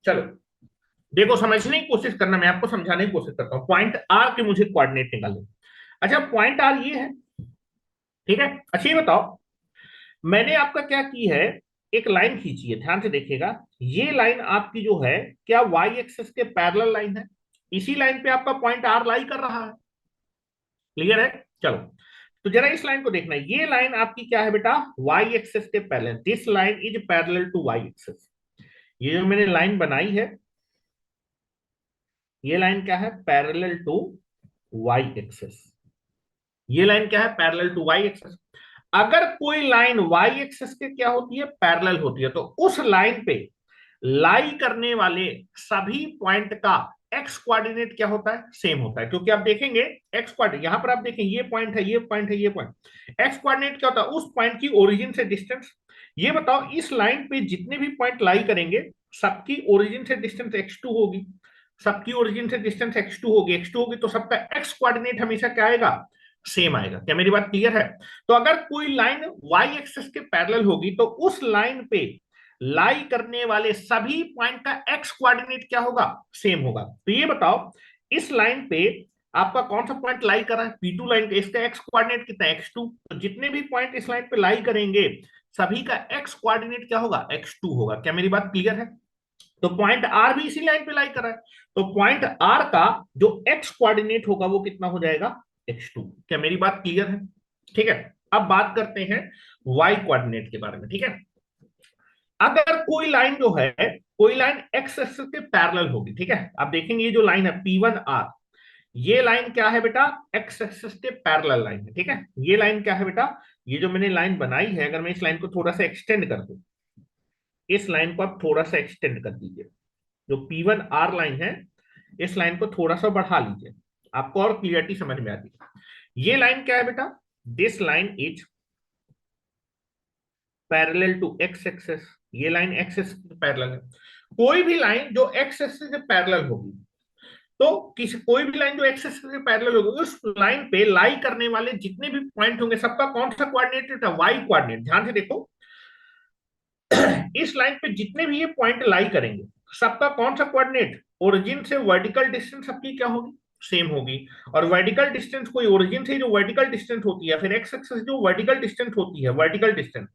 चलो देखो समझने की कोशिश करना, मैं आपको समझाने की कोशिश करता हूं। पॉइंट R के मुझे कोऑर्डिनेट निकाले। अच्छा पॉइंट R ये है। ठीक है, अच्छा ये बताओ मैंने आपका क्या की है, एक लाइन खींची है, ध्यान से देखिएगा। ये लाइन आपकी जो है क्या वाई एक्सिस के पैरेलल लाइन है? इसी लाइन पे आपका पॉइंट आर लाई कर रहा है। क्लियर है? चलो तो जरा इस लाइन को देखना, ये लाइन आपकी क्या है बेटा? वाई एक्सिस के parallel. This line is parallel to Y axis. ये जो मैंने लाइन बनाई है ये लाइन क्या है? Parallel to Y axis. ये लाइन क्या है? Parallel to Y axis. अगर कोई लाइन वाई एक्सिस के क्या होती है? पैरेलल होती है, तो उस लाइन पे लाई करने वाले सभी पॉइंट का एक्स कोऑर्डिनेट क्या होता है? सेम होता है। क्योंकि आप देखेंगे एक्स कोऑर्डिनेट यहां पर आप देखें ये पॉइंट है, ये पॉइंट है, ये पॉइंट। एक्स कोऑर्डिनेट क्या होता है? उस पॉइंट की ओरिजिन से डिस्टेंस। ये बताओ इस लाइन पे जितने भी पॉइंट लाई करेंगे सबकी ओरिजिन से डिस्टेंस x2 होगी। सबकी ओरिजिन से डिस्टेंस x2 होगी, x2 होगी तो सबका एक्स कोऑर्डिनेट हमेशा क्या आएगा? सेम आएगा। क्या मेरी बात क्लियर है? तो अगर कोई लाइन वाई एक्सिस के पैरेलल होगी तो उस लाइन पे लाई करने वाले सभी पॉइंट का एक्स कोऑर्डिनेट क्या होगा? सेम होगा। तो ये बताओ इस लाइन पे आपका कौन सा पॉइंट लाई कर रहा है, P2 लाइन का, इसका एक्स कोऑर्डिनेट कितना है, x2। तो जितने भी पॉइंट इस लाइन पे लाई करेंगे सभी का एक्स कोऑर्डिनेट क्या होगा, x2 होगा। क्या मेरी बात क्लियर है? तो पॉइंट आर भी इसी लाइन पे लाई कर रहा है, तो पॉइंट आर का जो एक्स कोऑर्डिनेट होगा वो कितना हो जाएगा, x2। क्या मेरी बात क्लियर है? ठीक है। अब बात करते हैं वाई कोऑर्डिनेट के बारे में। ठीक है, अगर कोई लाइन जो है, कोई लाइन एक्स एक्सिस के पैरेलल होगी, ठीक है, आप देखेंगे ये जो लाइन है P1R, ये लाइन क्या है बेटा, एक्स एक्सिस के पैरेलल लाइन है। ठीक है, ये लाइन क्या है बेटा, ये जो मैंने लाइन बनाई है, अगर मैं इस लाइन को थोड़ा सा एक्सटेंड कर दूं, इस लाइन को आप थोड़ा सा एक्सटेंड कर दीजिए, जो P1R लाइन है इस लाइन को थोड़ा सा बढ़ा लीजिए, आपको और क्लियरिटी समझ में आती है। ये लाइन क्या है बेटा, this line is parallel to x axis, ये लाइन एक्स एक्सिस के पैरेलल है। कोई भी लाइन जो एक्स एक्सिस से पैरेलल होगी, तो किसी कोई भी लाइन जो एक्स एक्सिस से पैरेलल होगी, उस लाइन पे लाई करने वाले जितने भी पॉइंट होंगे सबका कौन सा कोऑर्डिनेट है, वाई कोऑर्डिनेट। ध्यान से देखो, इस लाइन पे जितने भी ये पॉइंट लाई करेंगे सबका कौन सा कोऑर्डिनेट, ओरिजिन से वर्टिकल डिस्टेंस सबकी क्या होगी, सेम होगी। और वर्टिकल डिस्टेंस कोई ओरिजिन से जो वर्टिकल डिस्टेंस होती है, फिर एक्स एक्सिस जो वर्टिकल डिस्टेंस होती है, वर्टिकल डिस्टेंस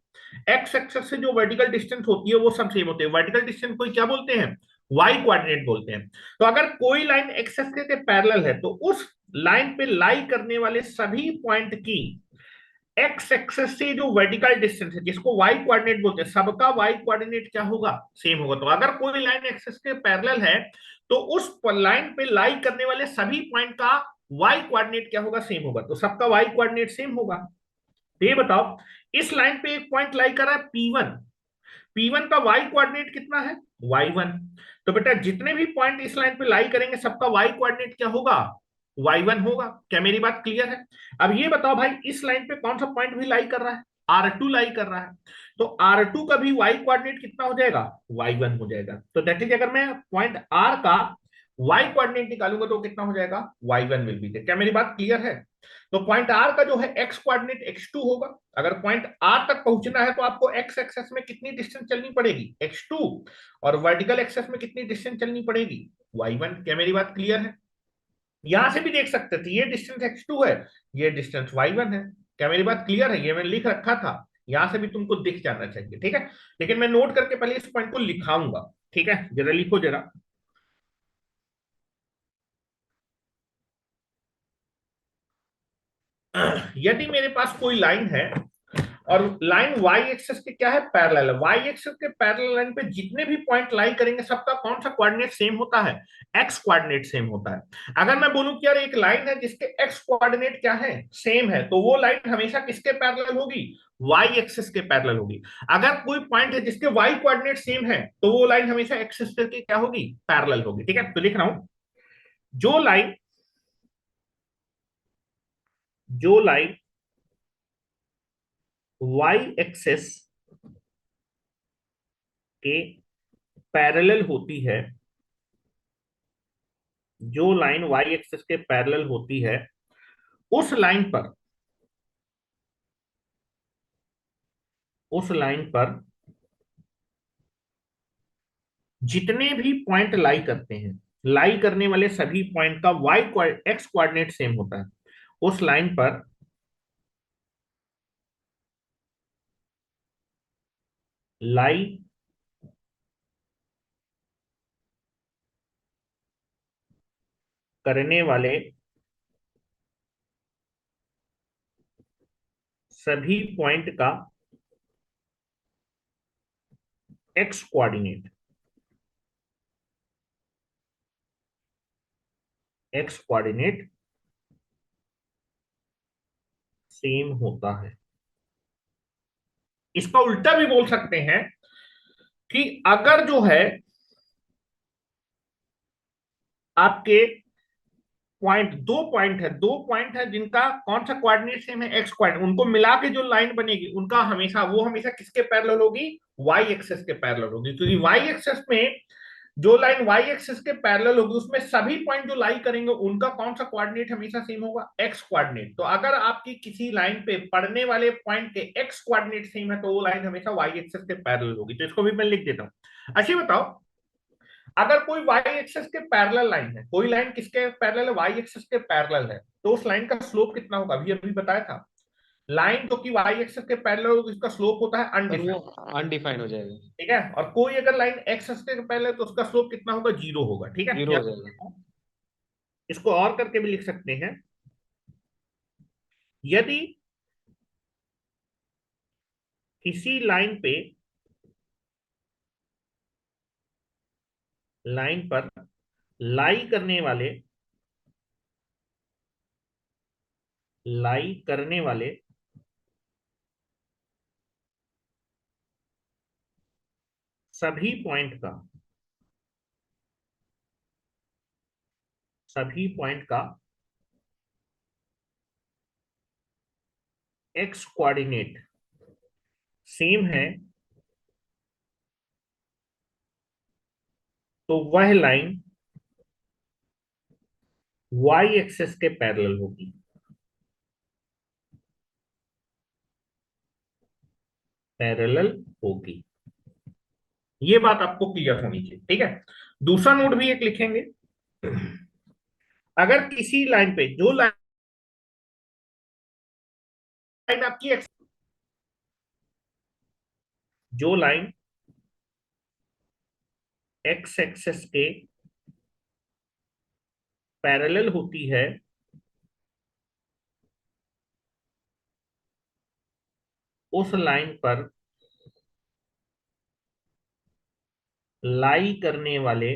एक्स एक्सिस से जो वर्टिकल डिस्टेंस होती है वो सब सेम होते हैं। वर्टिकल डिस्टेंस को क्या बोलते हैं, वाई कोऑर्डिनेट बोलते हैं। तो अगर कोई लाइन एक्स एक्सिस के पैरेलल है तो उस लाइन पे लाई करने वाले सभी पॉइंट की एक्स एक्सिस से जो वर्टिकल डिस्टेंस है, जिसको वाई कोऑर्डिनेट बोलते हैं, सबका वाई कोऑर्डिनेट क्या होगा, सेम होगा। तो अगर कोई लाइन एक्सिस के पैरेलल है तो उस लाइन पे लाई करने वाले सभी पॉइंट का वाई कोऑर्डिनेट क्या होगा, सेम होगा। तो सबका वाई कोऑर्डिनेट सेम होगा। तो ये बताओ, इस लाइन पे एक पॉइंट लाई कर रहा है P1, P1 का वाई कोऑर्डिनेट कितना है, y1। तो बेटा जितने भी पॉइंट इस लाइन पे लाई करेंगे सबका वाई कोऑर्डिनेट क्या होगा, y1 होगा। क्या मेरी बात क्लियर है? अब ये बताओ भाई, इस लाइन पे कौन सा पॉइंट भी लाई कर रहा है, R2 लाई कर रहा है, तो R2 का भी वाई कोऑर्डिनेट कितना हो जाएगा, y1 हो जाएगा। तो दैट इज, अगर मैं पॉइंट R का वाई कोऑर्डिनेट निकालूंगा तो कितना हो जाएगा, y1 विल बी देयर। क्या मेरी बात क्लियर है? तो पॉइंट आर का जो है एक्स कोऑर्डिनेट x2 होगा। अगर पॉइंट आर तक पहुंचना है तो आपको एक्स एक्सेस में कितनी डिस्टेंस चलनी पड़ेगी, x2, और वर्टिकल एक्सेस में कितनी डिस्टेंस चलनी पड़ेगी, y1। क्या मेरी बात क्लियर है? यहां से भी देख सकते थे, ये डिस्टेंस x2 है, ये डिस्टेंस y1 है। क्या मेरी बात क्लियर है? ये मैंने लिख रखा था, यहां से भी तुमको दिख जाना चाहिए। ठीक है, लेकिन मैं नोट करके पहले इस पॉइंट को लिखाऊंगा। ठीक है, जरा लिखो जरा। यदि मेरे पास कोई लाइन है और लाइन वाई एक्सिस के क्या है, पैरेलल है, वाई एक्सिस के पैरेलल लाइन पे जितने भी पॉइंट लाई करेंगे सबका कौन सा कोऑर्डिनेट सेम होता है, एक्स कोऑर्डिनेट सेम होता है। अगर मैं बोलूं कि यार एक लाइन है जिसके एक्स कोऑर्डिनेट क्या है, सेम है, तो वो लाइन हमेशा किसके पैरेलल होगी, वाई एक्सिस के पैरेलल होगी। अगर कोई पॉइंट है जिसके वाई कोऑर्डिनेट सेम है तो वो लाइन हमेशा एक्सिस के क्या होगी, पैरेलल होगी। ठीक है, तो लिख रहा हूं, जो लाइन, जो लाइन वाई एक्सिस के पैरेलल होती है, जो लाइन वाई एक्सिस के पैरेलल होती है, उस लाइन पर, उस लाइन पर जितने भी पॉइंट लाई करते हैं, लाई करने वाले सभी पॉइंट का वाई एक्स कोऑर्डिनेट सेम होता है। उस लाइन पर लाई करने वाले सभी पॉइंट का x coordinate, x coordinate same होता है। इसका उल्टा भी बोल सकते हैं कि अगर जो है आपके पॉइंट, दो पॉइंट है जिनका कौन सा कोऑर्डिनेट सेम है, एक्स कोऑर्डिनेट, उनको मिला के जो लाइन बनेगी उनका हमेशा, वो हमेशा किसके पैरेलल होगी, वाई एक्सिस के पैरेलल होगी। क्योंकि वाई एक्सिस में जो लाइन वाई एक्सिस के पैरेलल होगी उसमें सभी पॉइंट जो लाई करेंगे उनका कौन सा कोऑर्डिनेट हमेशा सेम होगा, एक्स कोऑर्डिनेट। तो अगर आपकी किसी लाइन पे पड़ने वाले पॉइंट के एक्स कोऑर्डिनेट सेम है तो वो लाइन हमेशा वाई एक्सिस के पैरेलल होगी। तो इसको भी मैं लिख देता हूं। अच्छा बताओ, अगर कोई वाई एक्सेस के पैरेलल लाइन है, कोई लाइन किसके पैरेलल है, वाई एक्सेस के पैरेलल है, तो उस लाइन का स्लोप कितना होगा, अभी अभी बताया था। लाइन जो कि वाई एक्सेस के पैरेलल होगी उसका स्लोप होता है सर वो अनडिफाइंड। अनडिफाइंड हो जाएगा। ठीक है, और कोई अगर लाइन एक्स एक्सेस के पैरेलल है तो उसका स्लोप कितना होगा, जीरो होगा। ठीक है, जीरो या हो जाएगा। इसको और करके भी लिख सकते हैं, यदि किसी लाइन पर लाई करने वाले लाई करने वाले सभी पॉइंट का सभी पॉइंट का एक्स कोऑर्डिनेट सेम है, तो वह लाइन वाई एक्सेस के पैरेलल होगी। पैरेलल होगी, ये बात आपको क्लियर होनी चाहिए। ठीक है, दूसरा नोट भी एक लिखेंगे। अगर किसी लाइन पे, जो लाइन आपकी जो लाइन एक्स एक्सेस के पैरेलल होती है, उस लाइन पर लाई करने वाले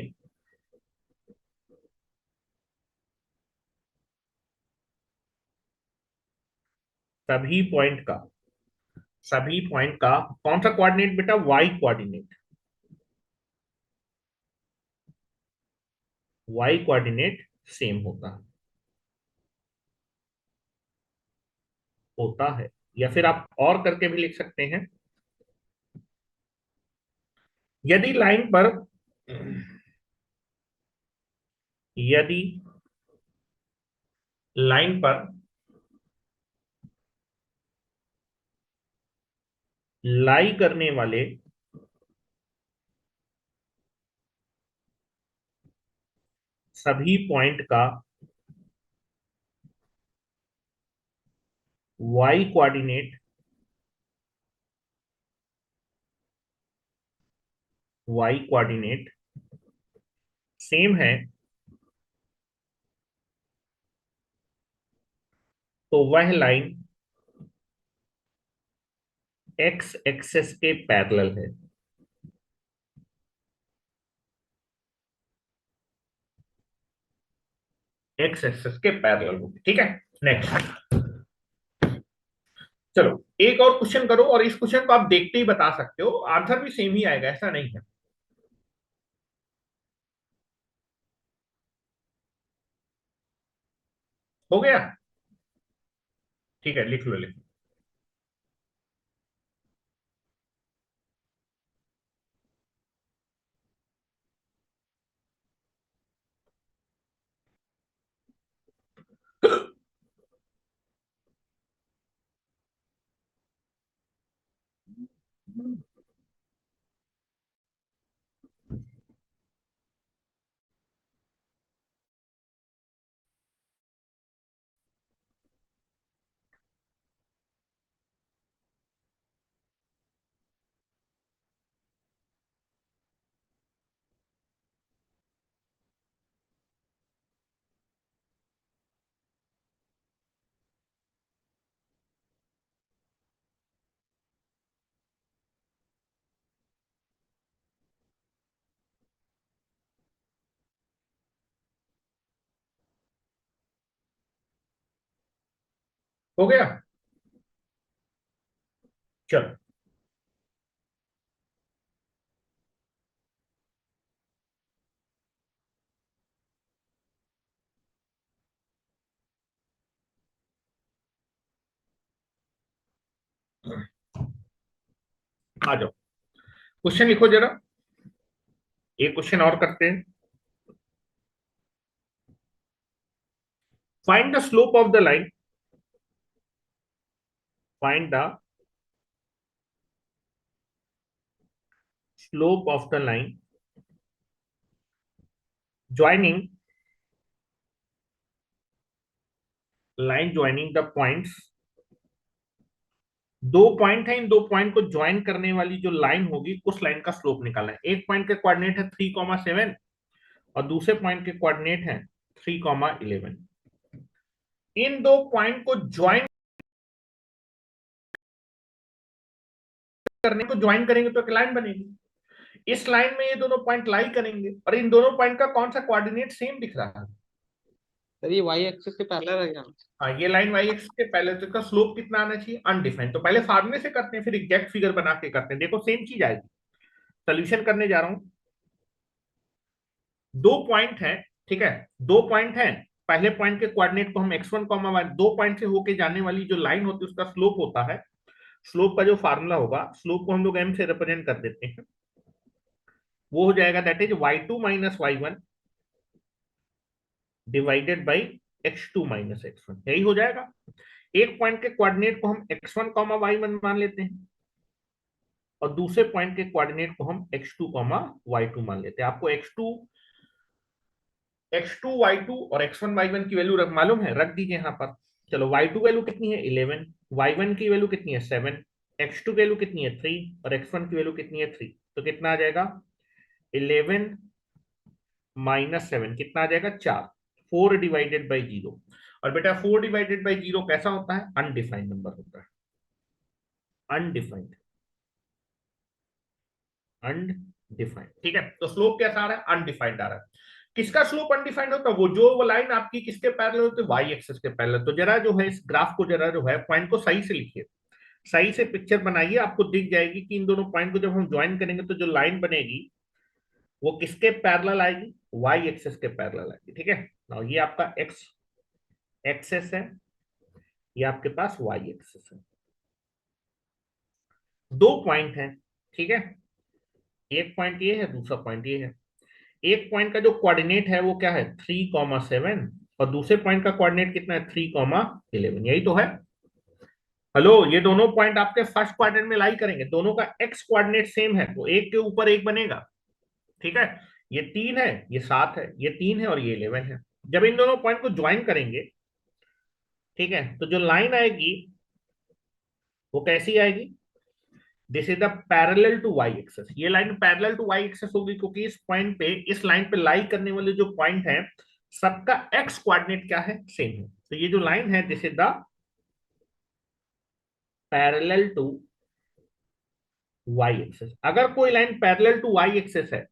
सभी पॉइंट का कौन सा कोऑर्डिनेट बेटा, Y coordinate. Y coordinate same होता है। या फिर आप और करके भी लिख सकते हैं, यदि लाइन पर यदि लाइन पर लाई करने वाले सभी पॉइंट का वाई कोऑर्डिनेट सेम है, तो वह लाइन एक्स एक्सेस के पैरेलल है। एक्स एक्सेस के पैरेलल होगी। ठीक है, नेक्स्ट। चलो एक और क्वेश्चन करो, और इस क्वेश्चन को आप देखते ही बता सकते हो, आंसर भी सेम ही आएगा, ऐसा नहीं है। हो गया, ठीक है, लिख लो लिख लो। हो गया, चलो आ जाओ, क्वेश्चन लिखो जरा। एक क्वेश्चन और करते हैं। Find the slope of the line find the slope of the line joining line joining the points, दो पॉइंट है, इन दो पॉइंट को ज्वाइन करने वाली जो लाइन होगी उस लाइन का स्लोप निकालना है। एक पॉइंट के कोऑर्डिनेट है 3,7 और दूसरे पॉइंट के कोऑर्डिनेट है 3,11। इन दो पॉइंट को ज्वाइन करने को ज्वाइन करेंगे तो एक लाइन बनेगी। इस लाइन में ये दोनों पॉइंट लाई करेंगे और इन दोनों पॉइंट का कौन सा कोऑर्डिनेट सेम दिख रहा है? सर ये वाई एक्सिस के पैरेलल है क्या? हाँ, ये लाइन वाई एक्स के पहले तो इसका स्लोप कितना आना चाहिए? अनडिफाइंड। तो पहले फार्मूले से करते हैं फिर एग्जैक्ट फिगर बना के करते हैं। देखो सेम चीज आएगी। सोल्यूशन करने जा रहा हूं। दो पॉइंट है, ठीक है, दो पॉइंट है। पहले पॉइंट के कोऑर्डिनेट को हम x1 y, दो पॉइंट से होके जाने वाली जो लाइन होती है उसका स्लोप होता है। स्लोप का जो फार्मूला होगा, स्लोप को हम लोग m से रिप्रेजेंट कर देते हैं। वो हो जाएगा that is y2 minus y1 divided by x2 minus x1। यही हो जाएगा। एक पॉइंट के कोऑर्डिनेट को हम x1 y1 मान लेते हैं और दूसरे पॉइंट के कोऑर्डिनेट को हम x2 y2 मान लेते हैं। आपको x2 y2 और x1 y1 की वैल्यू मालूम है, रख दीजिए यहाँ पर। चलो y2 वैल्यू कितनी है 11, y1 की वैल्यू कितनी है 7, x2 वैल्यू कितनी है 3 और x1 की वैल्यू कितनी है 3। तो कितना आ जाएगा 11 माइनस 7 कितना आ जाएगा 4। 4 डिवाइडेड बाई 0। और बेटा 4 डिवाइडेड बाई 0 कैसा होता है? अनडिफाइंड नंबर होता है। अनडिफाइंड, अनडिफाइंड, ठीक है। तो स्लोप कैसा आ रहा है? अनडिफाइंड आ रहा है। किसका स्लोप अनडिफाइंड होता है? वो लाइन आपकी किसके पैरेलल होती है? वाई एक्सिस के पैरेलल। तो जरा जो है इस ग्राफ को जरा जो है पॉइंट को सही से लिखिए, सही से पिक्चर बनाइए, आपको दिख जाएगी कि इन दोनों पॉइंट को जब हम ज्वाइन करेंगे तो जो लाइन बनेगी वो किसके पैरेलल आएगी? वाई एक्सिस के पैरेलल आएगी, ठीक है ना। ये आपका एक्स एक्सिस है, ये आपके पास वाई एक्सिस है। दो पॉइंट है, ठीक है, एक पॉइंट ये है, दूसरा पॉइंट ये है। एक पॉइंट का जो कोऑर्डिनेट है वो क्या है 3,7 और दूसरे पॉइंट का कोऑर्डिनेट कितना है 3,11। यही तो है। हेलो, ये दोनों पॉइंट आपके फर्स्ट क्वाड्रेंट में लाई करेंगे, दोनों का एक्स कोऑर्डिनेट सेम है तो एक के ऊपर एक बनेगा, ठीक है। ये 3 है, ये 7 है, ये 3 है और ये 11 है। जब इन दोनों पॉइंट को ज्वाइन करेंगे, ठीक है, तो जो लाइन आएगी वो कैसी आएगी? This is the parallel to Y axis. ये line parallel to Y axis होगी क्योंकि इस पॉइंट पे, इस लाइन पे लाई करने वाले जो पॉइंट है सबका एक्स कोऑर्डिनेट क्या है? सेम है। तो ये जो लाइन है this is the parallel to Y axes. अगर कोई line parallel to Y axes है,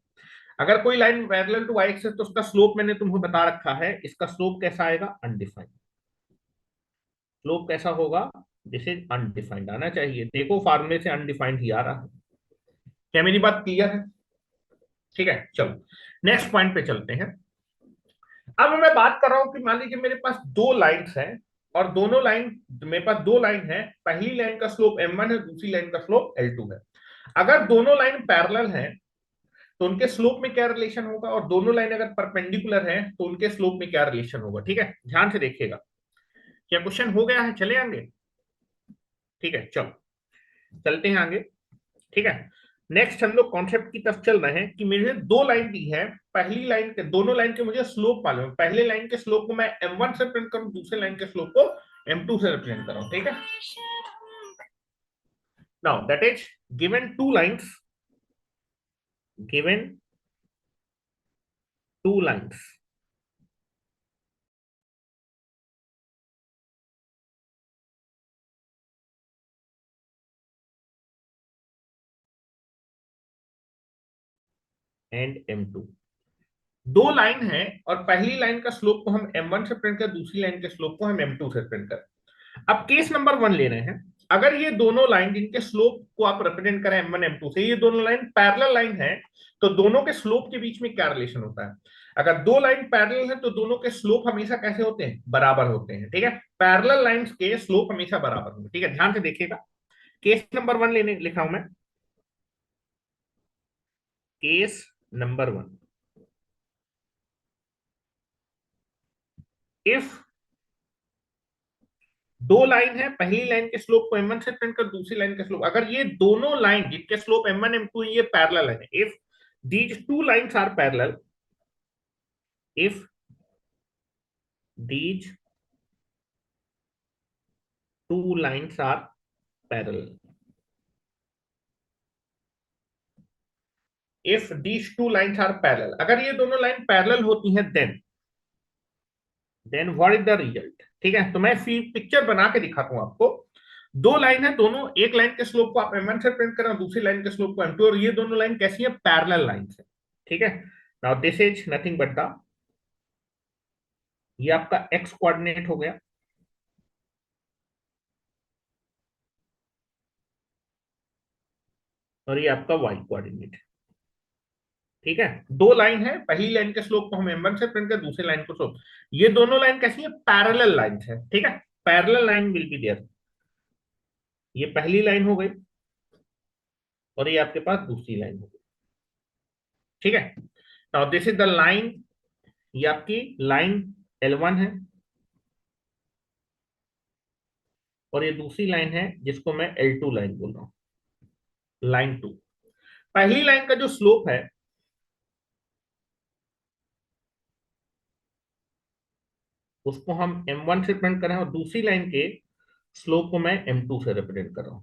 अगर कोई line parallel to Y axes, तो उसका स्लोप मैंने तुम्हें बता रखा है। इसका स्लोप कैसा आएगा? अनडिफाइंड। स्लोप कैसा होगा? दिस इज अनडिफाइंड आना चाहिए। देखो फार्मूले से अनडिफाइंड ही आ रहा है। क्या मेरी बात क्लियर है? ठीक है, चलो नेक्स्ट पॉइंट पे चलते हैं। अब मैं बात कर रहा हूं कि मान लीजिए मेरे पास दो लाइंस हैं और दोनों लाइन, मेरे पास दो लाइन है, पहली लाइन का स्लोप m1 है, दूसरी लाइन का स्लोप l2 है। अगर दोनों लाइन पैरेलल हैं तो उनके स्लोप में क्या रिलेशन होगा, और दोनों लाइन अगर परपेंडिकुलर है तो उनके स्लोप में क्या रिलेशन होगा? ठीक है, ध्यान से देखिएगा। क्या क्वेश्चन हो गया है? चले आगे, ठीक है, चलो चलते हैं आगे, ठीक है। नेक्स्ट हम लोग कॉन्सेप्ट की तरफ चल रहे हैं कि मेरे दो लाइन दी है, पहली लाइन के, दोनों लाइन के मुझे स्लोप मालूम है। पहले लाइन के स्लोप को मैं m1 से रिप्रेजेंट करूं, दूसरे लाइन के स्लोप को m2 से रिप्रेजेंट करूं, ठीक है। Now that is given two lines, given two lines, and m2। दो लाइन है और पहली लाइन का स्लोप को हम m1 से रिप्रेजेंट कर, दूसरी लाइन के स्लोप को हम m2 से रिप्रेजेंट कर। अब केस नंबर 1 ले रहे हैं। अगर ये दोनों लाइन जिनके स्लोप को आप रिप्रेजेंट करें m1 m2 से, ये दोनों लाइन पैरेलल लाइन है, तो दोनों के स्लोप के बीच में क्या रिलेशन होता है? अगर दो लाइन पैरेलल है तो दोनों के स्लोप हमेशा कैसे होते हैं? बराबर होते हैं, ठीक है। पैरेलल लाइंस के स्लोप हमेशा बराबर होंगे, ठीक है, ध्यान से देखिएगा। केस नंबर 1 लेने लिखा हूं मैं, केस नंबर 1। इफ दो लाइन है, पहली लाइन के स्लोप को m1 से प्रिंट कर, दूसरी लाइन के स्लोप, अगर ये दोनों लाइन जिनके स्लोप m1 m2 ये पैरेलल है, if these two lines are parallel, if these two lines are parallel. If these two lines are parallel, अगर ये दोनों लाइन पैरेलल होती हैं then what is the result? ठीक है, तो मैं पिक्चर बना के दिखाता हूं आपको। दो लाइन है, दोनों एक लाइन के स्लोप को आप m1 से प्रिंट करें और दूसरी लाइन के स्लोप को m2, और ये दोनों लाइन कैसी है? पैरेलल लाइन है। ठीक है, now this is nothing but the, ये आपका x कोऑर्डिनेट हो गया, और ये आपका y कोऑर्डिनेट। ठीक है, दो लाइन है, पहली लाइन के स्लोप को हम m1 से प्रिंट कर, दूसरी लाइन को स्लोप, ये दोनों लाइन कैसी है? पैरेलल लाइन है। ठीक है, parallel line will be there, ये पहली लाइन हो गई और ये आपके पास दूसरी लाइन हो गई। ठीक है, now this is the line, ये आपकी लाइन L1 है, और ये दूसरी लाइन है जिसको मैं L2 लाइन बोल रहा हूं, लाइन 2। पहली लाइन का जो स्लोप है उसको हम m1 से रिप्रेजेंट कर रहे हैं, और दूसरी लाइन के स्लोप को मैं m2 से रिप्रेजेंट कर रहा हूं।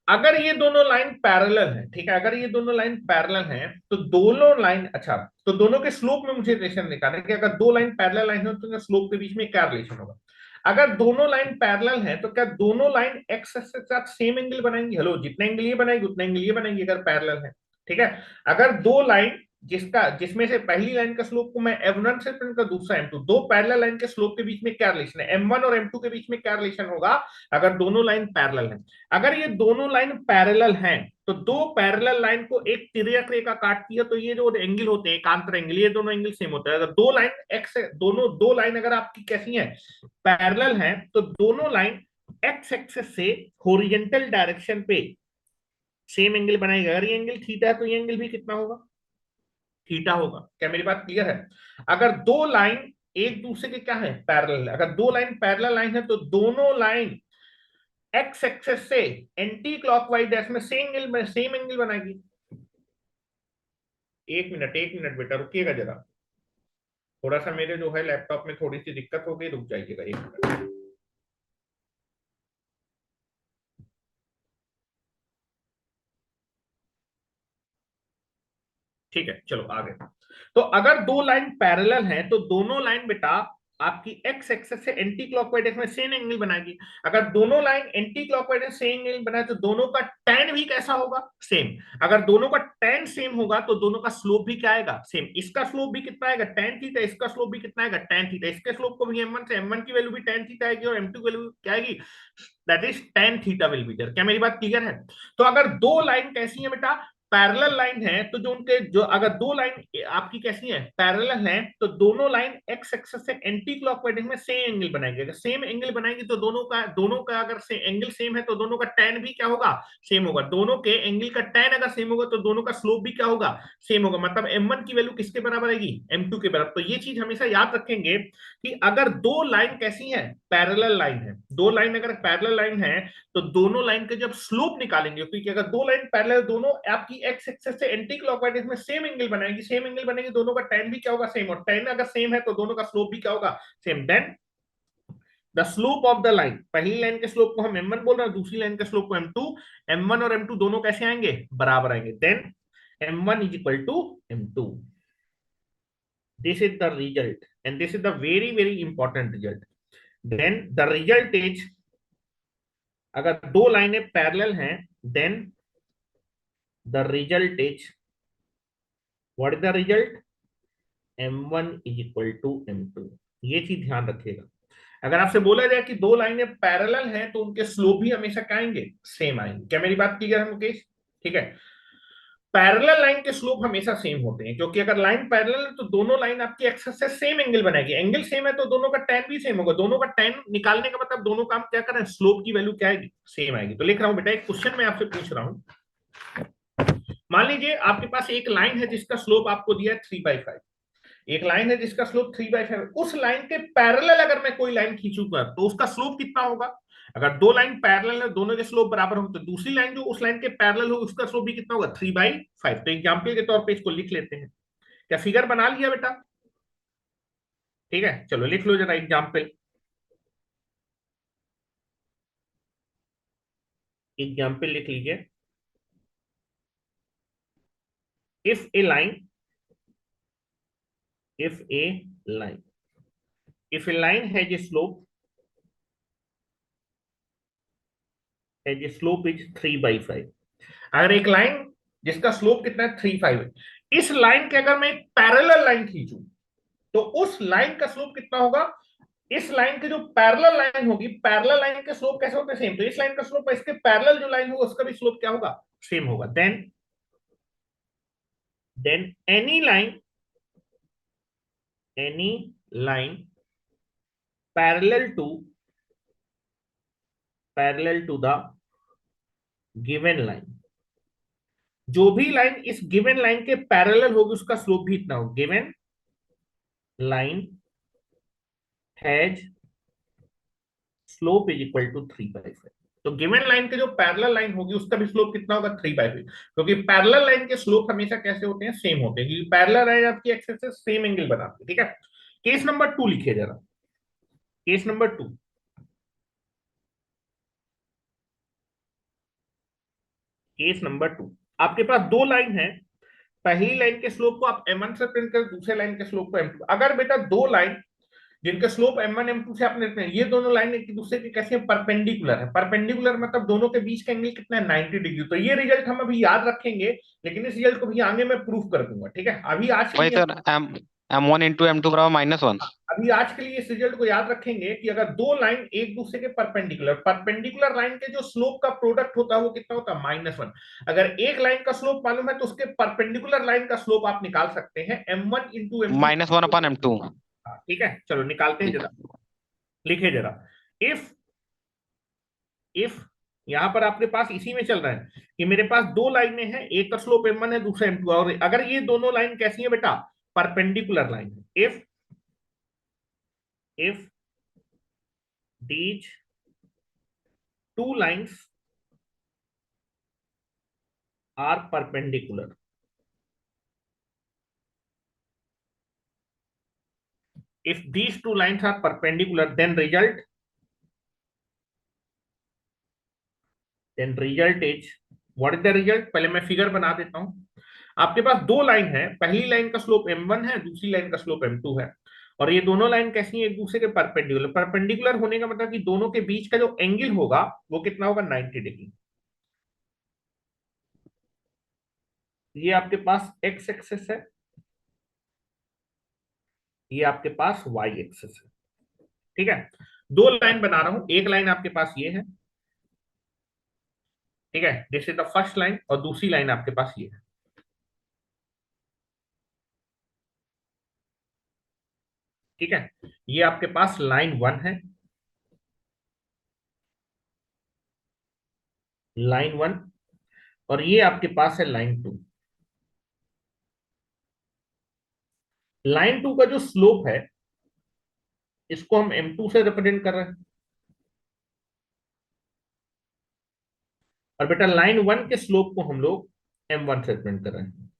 अगर ये दोनों लाइन पैरेलल है, ठीक है, अगर ये दोनों लाइन पैरेलल हैं तो दोनों लाइन, अच्छा, तो दोनों के स्लोप में मुझे रिलेशन निकालना है कि अगर दो लाइन पैरेलल लाइन हो तो स्लोप के बीच में क्या रिलेशन होगा। अगर दोनों लाइन पैरेलल है तो क्या दोनों लाइन एक्स के साथ सेम एंगल बनाएंगी? हेलो, जितना एंगल ये बनाएगी उतना एंगल ये बनाएंगी अगर पैरेलल है। ठीक है, अगर दो लाइन जिसमें से पहली लाइन का स्लोप को मैं m1 से प्रिंट कर, दूसरा m2, दो पैरेलल लाइन के स्लोप के बीच में क्या रिलेशन है? m1 और m2 के बीच में क्या रिलेशन होगा अगर दोनों लाइन पैरेलल हैं? अगर ये दोनों लाइन पैरेलल हैं तो दो पैरेलल लाइन को एक तिर्यक रेखा काटती है, तो ये जो एंगल होते हैं एकांतर एंगल, ये दोनों एंगल सेम होता है। अगर दो लाइन एक्स, दोनों दो लाइन अगर आपकी कैसी है? पैरेलल हैं, तो दोनों लाइन एक्स एक्सिस से हॉरिजॉन्टल डायरेक्शन पे सेम एंगल बनाएगा। अगर ये एंगल थीटा है तो ये एंगल भी कितना होगा? थीटा होगा। क्या मेरी बात क्लियर है? अगर दो लाइन एक दूसरे के क्या है? पैरेलल है। अगर दो लाइन पैरेलल लाइन है तो दोनों लाइन एक्स एक्सिस से एंटी क्लॉकवाइज डायरेक्शन में सेम एंगल बनाएगी। एक मिनट बेटा, रुकिएगा जरा, थोड़ा सा मेरे जो है लैपटॉप में थोड़ी सी दिक्कत हो गई, रुक जाइएगा एक मिनट। ठीक है, चलो आगे। तो अगर दो लाइन पैरेलल हैं तो दोनों लाइन बेटा आपकी एक्स एक्सिस से एंटी क्लॉकवाइज में सेम एंगल बनाएगी। अगर दोनों line anti clockwise same angle बनाए तो दोनों का tan भी कैसा होगा? सेम। अगर दोनों का tan सेम होगा तो दोनों का स्लोप भी क्या आएगा? सेम। इसका स्लोप भी कितना आएगा? tan theta. इसका स्लोप भी कितना आएगा? tan theta. इसके स्लोप को भी m1 से, m1 की वैल्यू भी tan थीटा आएगी और m2 की वैल्यू क्या आएगी? That is tan theta will be there. क्या मेरी बात क्लियर है? तो अगर दो लाइन कैसी है बेटा? पैरेलल लाइन है, तो जो अगर दो लाइन आपकी कैसी है? पैरेलल है, तो दोनों लाइन एक्स एक्सिस से एंटी क्लॉकवाइज में सेम एंगल बनाएंगे। अगर सेम एंगल बनाएंगे तो दोनों का अगर एंगल सेम है तो दोनों का tan भी क्या होगा? सेम होगा। दोनों के एंगल का tan अगर सेम होगा तो दोनों का स्लोप भी क्या होगा? सेम होगा। मतलब m1 की वैल्यू किसके बराबर आएगी? m2 के बराबर। तो ये चीज हमेशा याद रखेंगे कि अगर दो लाइन कैसी है? पैरेलल लाइन है। दो लाइन अगर पैरेलल लाइन है तो दोनों लाइन के जब स्लोप निकालेंगे, क्योंकि अगर दो लाइन पैरेलल, दोनों आपकी एक्स एक्सिस से एंटी क्लॉकवाइज में सेम एंगल बनाएंगी, सेम एंगल बनेगी, दोनों का tan भी क्या होगा? सेम। और tan अगर सेम है तो दोनों का स्लोप भी क्या होगा? Same. Then the slope of the line, पहली लाइन के स्लोप को हम m1 बोल रहे हैं, दूसरी लाइन के स्लोप को m2, m1 और m2 दोनों कैसे आएंगे? बराबर आएंगे। Then m1 is equal to m2। This is the result and this is the very very important result. Then the result is, अगर दो लाइनें पैरेलल हैं then the result is, what is the result? m1 is equal to m2। ये चीज ध्यान रखिएगा। अगर आपसे बोला जाए कि दो लाइनें पैरेलल हैं तो उनके स्लोप भी हमेशा क्या आएंगे? सेम आएंगे। क्या मेरी बात क्लियर है मुकेश? ठीक है, पैरेलल लाइन के स्लोप हमेशा सेम होते हैं, क्योंकि अगर लाइन पैरेलल है तो दोनों लाइन आपकी एक्सिस से सेम एंगल बनाएगी। एंगल सेम है तो दोनों का tan भी सेम होगा। दोनों का tan निकालने का मतलब दोनों का हम क्या कर रहे हैं? स्लोप की वैल्यू क्या आएगी? सेम आएगी। तो लिख रहा हूं बेटा, एक क्वेश्चन मैं आपसे पूछ रहा हूं। मान लीजिए आपके पास एक लाइन है जिसका स्लोप आपको दिया है 3/5। एक लाइन है जिसका स्लोप 3/5। उस लाइन के पैरेलल अगर मैं कोई लाइन खींचूंगा तो उसका स्लोप कितना होगा? अगर दो लाइन पैरेलल है, दोनों के स्लोप बराबर हो, तो दूसरी लाइन जो उस लाइन के पैरेलल हो उसका स्लोप भी कितना होगा? 3/5। तो एग्जाम्पल के तौर पे इसको लिख लेते हैं। क्या फिगर बना लिया बेटा? ठीक है, चलो लिख लो जरा एग्जाम्पल। एग्जाम्पल लिख लीजिए। If A line, if A line, if A line has a slope, has a slope is 3/5। अगर एक लाइन जिसका स्लोप कितना है 3/5 है, इस लाइन के अगर मैं एक पैरेलल लाइन खींचूं तो उस लाइन का स्लोप कितना होगा? इस लाइन की जो पैरेलल लाइन होगी, पैरेलल लाइन के स्लोप कैसे होते हैं? सेम। तो इस लाइन का स्लोप इसके पैरेलल जो लाइन होगा उसका भी स्लोप क्या होगा? सेम होगा। Then any line parallel to the given line, जो भी लाइन इस गिवन लाइन के पैरेलल होगी उसका स्लोप भी इतना होगा। Given line has slope is equal to 3/5। तो गिवन लाइन के जो पैरेलल लाइन होगी उसका भी स्लोप कितना होगा? 3/5, क्योंकि पैरेलल लाइन के स्लोप हमेशा कैसे होते हैं? सेम होते हैं, क्योंकि पैरेलल लाइन आपकी एक्सिस से सेम एंगल बनाती है। ठीक है, केस नंबर 2 लिखिए जरा। केस नंबर 2, केस नंबर 2, आपके पास दो लाइन है। पहली लाइन के स्लोप को आप m1 से प्रिंट कर, दूसरे लाइन के स्लोप को m2। अगर बेटा दो लाइन जिनके स्लोप m1 m2 से आपने रखने, ये दोनों लाइन एक दूसरे की कैसी है? परपेंडिकुलर है। परपेंडिकुलर मतलब दोनों के बीच का एंगल कितना है? 90 डिग्री। तो ये रिजल्ट हम अभी याद रखेंगे, लेकिन इस रिजल्ट को भी आगे मैं प्रूफ कर दूंगा। ठीक है, अभी आज के वही लिए, सर, M1 इंटू M2 बराबर -1। अभी आज के लिए इस रिजल्ट को याद रखेंगे कि अगर दो लाइन एक दूसरे के परपेंडिकुलर, परपेंडिकुलर लाइन के जो स्लोप का प्रोडक्ट होता है वो कितना होता है? -1। अगर एक लाइन का स्लोप मालूम है तो उसके परपेंडिकुलर लाइन का स्लोप आप निकाल सकते हैं m1 इंटू m2। -1/M2। ठीक है, चलो निकालते हैं ठीक। जरा। लिखे जरा। इफ इफ यहां पर आपके पास इसी में चल रहा है कि मेरे पास दो लाइनें हैं, एक का स्लोप m1 है, दूसरा m2, और अगर ये दोनों लाइन कैसी है बेटा? परपेंडिकुलर लाइन है। If these two lines are perpendicular, if these two lines are perpendicular, then result is, what is the result? पहले मैं फिगर बना देता हूं। आपके पास दो लाइन है, पहली लाइन का स्लोप m1 है, दूसरी लाइन का स्लोप m2 है, और ये दोनों लाइन कैसी है? एक दूसरे के परपेंडिकुलर। परपेंडिकुलर होने का मतलब कि दोनों के बीच का जो एंगल होगा वो कितना होगा? 90 डिग्री। ये आपके पास x एक्सिस है, ये आपके पास y एक्सिस है। ठीक है, दो लाइन बना रहा हूं, एक लाइन आपके पास ये है, ठीक है, this is the first line, और दूसरी लाइन आपके पास ये है। ठीक है, ये आपके पास लाइन 1 है, लाइन 1, और ये आपके पास है लाइन 2। लाइन 2 का जो स्लोप है इसको हम m2 से रिप्रेजेंट कर रहे हैं, और बेटा लाइन 1 के स्लोप को हम लोग m1 से रिप्रेजेंट कर रहे हैं।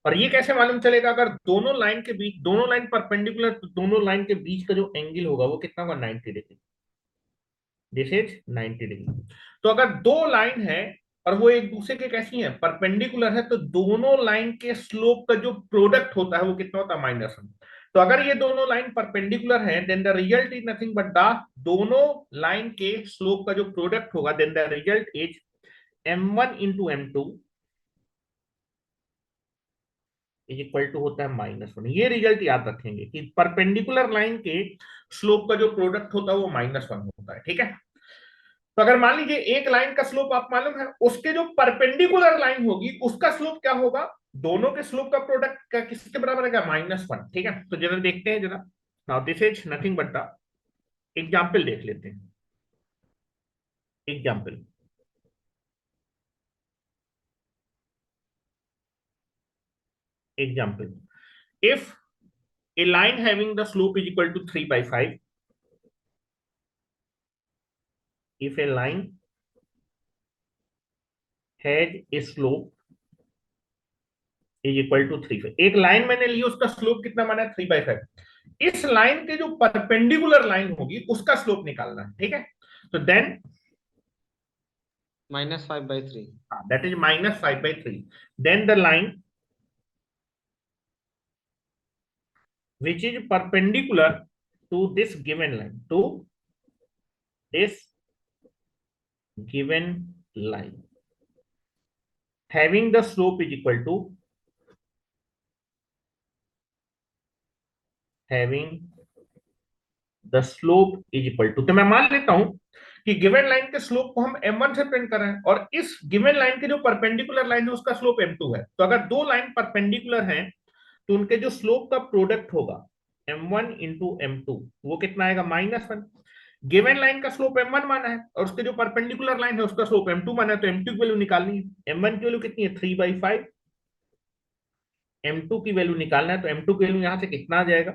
और ये कैसे मालूम चलेगा? अगर दोनों लाइन के बीच, दोनों लाइन परपेंडिकुलर, तो दोनों लाइन के बीच का जो एंगल होगा वो कितना होगा? 90 डिग्री। This is 90 degree. तो अगर दो लाइन है और वो एक दूसरे के कैसी है? परपेंडिकुलर है, तो दोनों लाइन के स्लोप का जो प्रोडक्ट होता है वो कितना होता है? -1। तो अगर ये दोनों लाइन परपेंडिकुलर है, then the result is nothing but the, दोनों लाइन के स्लोप का जो प्रोडक्ट होगा, then the result is m1 into m2 is equal to होता है -1। ये रिजल्ट याद रखेंगे कि परपेंडिकुलर लाइन के स्लोप का जो प्रोडक्ट होता है वो -1 होता है। ठीक है, तो अगर मान लीजिए एक लाइन का स्लोप आप मालूम है, उसके जो परपेंडिकुलर लाइन होगी उसका स्लोप क्या होगा? दोनों के स्लोप का प्रोडक्ट का किसके बराबर है? -1। ठीक है, तो जरा देखते हैं जरा। Now this is nothing but the example, देख लेते हैं example. Example, if a line having the slope is equal to 3/5, if a line has a slope is equal to 3/5। एक लाइन मैंने ली, उसका स्लोप कितना माना है 3/5। इस लाइन के जो परपेंडिकुलर लाइन होगी उसका स्लोप निकालना है, ठीक है। तो then -5/3। that is -5/3. Then the line which is perpendicular to this given line, to this given line, having the slope is equal to, having the slope is equal to, तो मैं मान लेता हूं कि गिवन लाइन के slope को हम m1 से प्रिंट कर रहे हैं और इस गिवन लाइन के जो परपेंडिकुलर लाइन है उसका स्लोप m2 है। तो अगर दो लाइन परपेंडिकुलर हैं तो उनके जो स्लोप का प्रोडक्ट होगा m1 इंटू m2, वो कितना आएगा -1। गिवन लाइन का स्लोप m1 माना है और उसके जो परपेंडिकुलर लाइन है उसका स्लोप m2 माना है, तो m2 की वैल्यू निकालनी है। m1 की वैल्यू कितनी है 3/5, m2 की वैल्यू निकालना है, तो m2 की वैल्यू यहां से कितना आ जाएगा,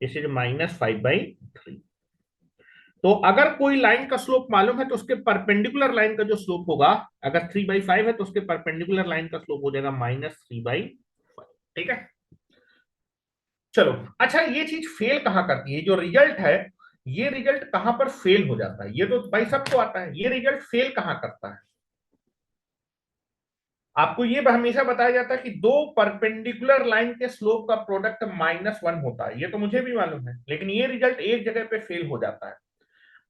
दिस इज -5/3। तो अगर कोई लाइन का स्लोप मालूम है तो उसके परपेंडिकुलर लाइन का जो स्लोप होगा, अगर 3/5 है तो उसके परपेंडिकुलर लाइन का स्लोप हो जाएगा -3/5, ठीक है। चलो अच्छा, ये चीज फेल कहां करती है, जो रिजल्ट है ये रिजल्ट कहां पर फेल हो जाता है, ये तो भाई सबको आता है, ये रिजल्ट फेल कहां करता है। आपको ये हमेशा बताया जाता है कि दो परपेंडिकुलर लाइन के स्लोप का प्रोडक्ट -1 होता है, ये तो मुझे भी मालूम है, लेकिन ये रिजल्ट एक जगह पे फेल हो जाता है।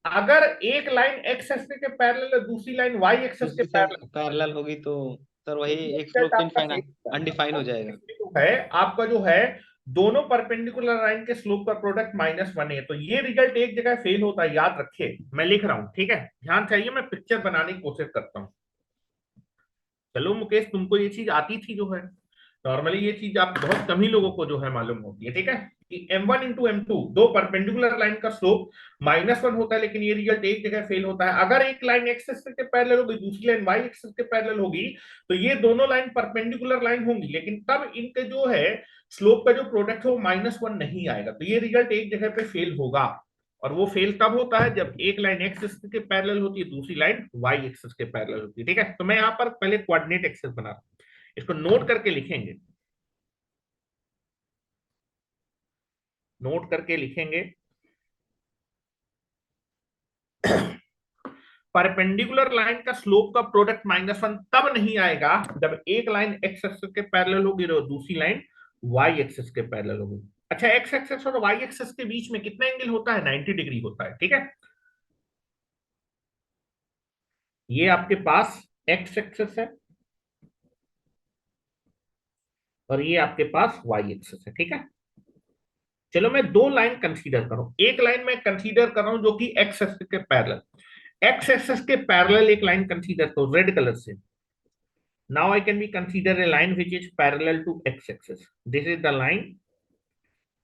अगर एक लाइन एक्स एक्सिस के पैरेलल है, दूसरी लाइन वाई एक्सिस के पैरेलल होगी तो सर वही एक रिजल्ट स्लोप आपका फेल होता है। अनडिफाइन हो जाएगा। जो है आपका जो है दोनों परपेंडिकुलर लाइन के स्लोप का प्रोडक्ट -1 है, तो ये रिजल्ट एक जगह फेल होता है, याद रखिए। मैं लिख रहा हूं, ठीक है, ध्यान चाहिए, मैं पिक्चर बनाने की कोशिश करता हूं। चलो मुकेश, तुमको ये चीज आती थी जो है, नॉर्मली ये चीज आप बहुत कम ही लोगों को जो है मालूम होती है, ठीक है, कि m1 इंटू m2 दो परपेंडिकुलर लाइन का स्लोप -1 होता है, लेकिन ये रिजल्ट एक जगह फेल होता है। अगर एक लाइन एक्स एक्सिस के पैरेलल होगी, दूसरी लाइन वाई एक्सिस के पैरेलल होगी, तो ये दोनों लाइन परपेंडिकुलर लाइन होंगी, लेकिन तब इनके जो है स्लोप का जो प्रोडक्ट है वो -1 नहीं आएगा, तो ये रिजल्ट एक जगह पे फेल होगा। और वो फेल तब होता है जब एक लाइन एक्स एक्सिस के पैरेलल होती है, दूसरी लाइन वाई एक्सिस के पैरेलल होती है, ठीक है। तो मैं यहाँ पर पहले कोऑर्डिनेट एक्सिस बना रहा हूं, इसको नोट करके लिखेंगे, नोट करके लिखेंगे। परपेंडिकुलर लाइन का स्लोप का प्रोडक्ट -1 तब नहीं आएगा जब एक लाइन एक्स एक्सिस के पैरेलल होगी और दूसरी लाइन वाई एक्सिस के पैरेलल होगी। अच्छा, एक्स एक्सिस और वाई एक्सिस के बीच में कितना एंगल होता है, 90 डिग्री होता है, ठीक है। ये आपके पास एक्स एक्सिस है और ये आपके पास वाई एक्सिस है, ठीक है। चलो मैं दो लाइन कंसीडर कर रहा हूं, एक लाइन मैं कंसीडर कर रहा हूं जो कि एक्स एक्सिस के पैरेलल, एक्स एक्सिस के पैरेलल एक लाइन कंसीडर करो रेड कलर से। Now I can be consider a line which is parallel to x-axis. This is the line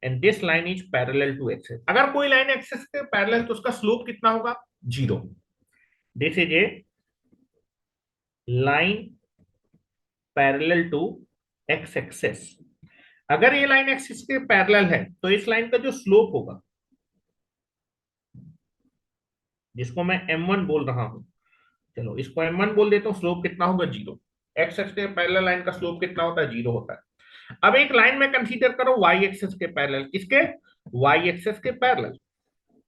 and this line is parallel to x-axis. अगर कोई line axis के parallel तो उसका slope कितना होगा, 0। This is a line parallel to x-axis. अगर ये line axis के पैरेलल है तो इस लाइन का जो स्लोप होगा, जिसको मैं m1 बोल रहा हूं, चलो इसको m1 बोल देता हूं, स्लोप कितना होगा 0। एक्स एक्सिस के पैरेलल लाइन का स्लोप कितना होता है, 0 होता है। अब एक लाइन में कंसीडर करो वाई एक्सिस के पैरेलल, किसके, वाई एक्सिस के parallel.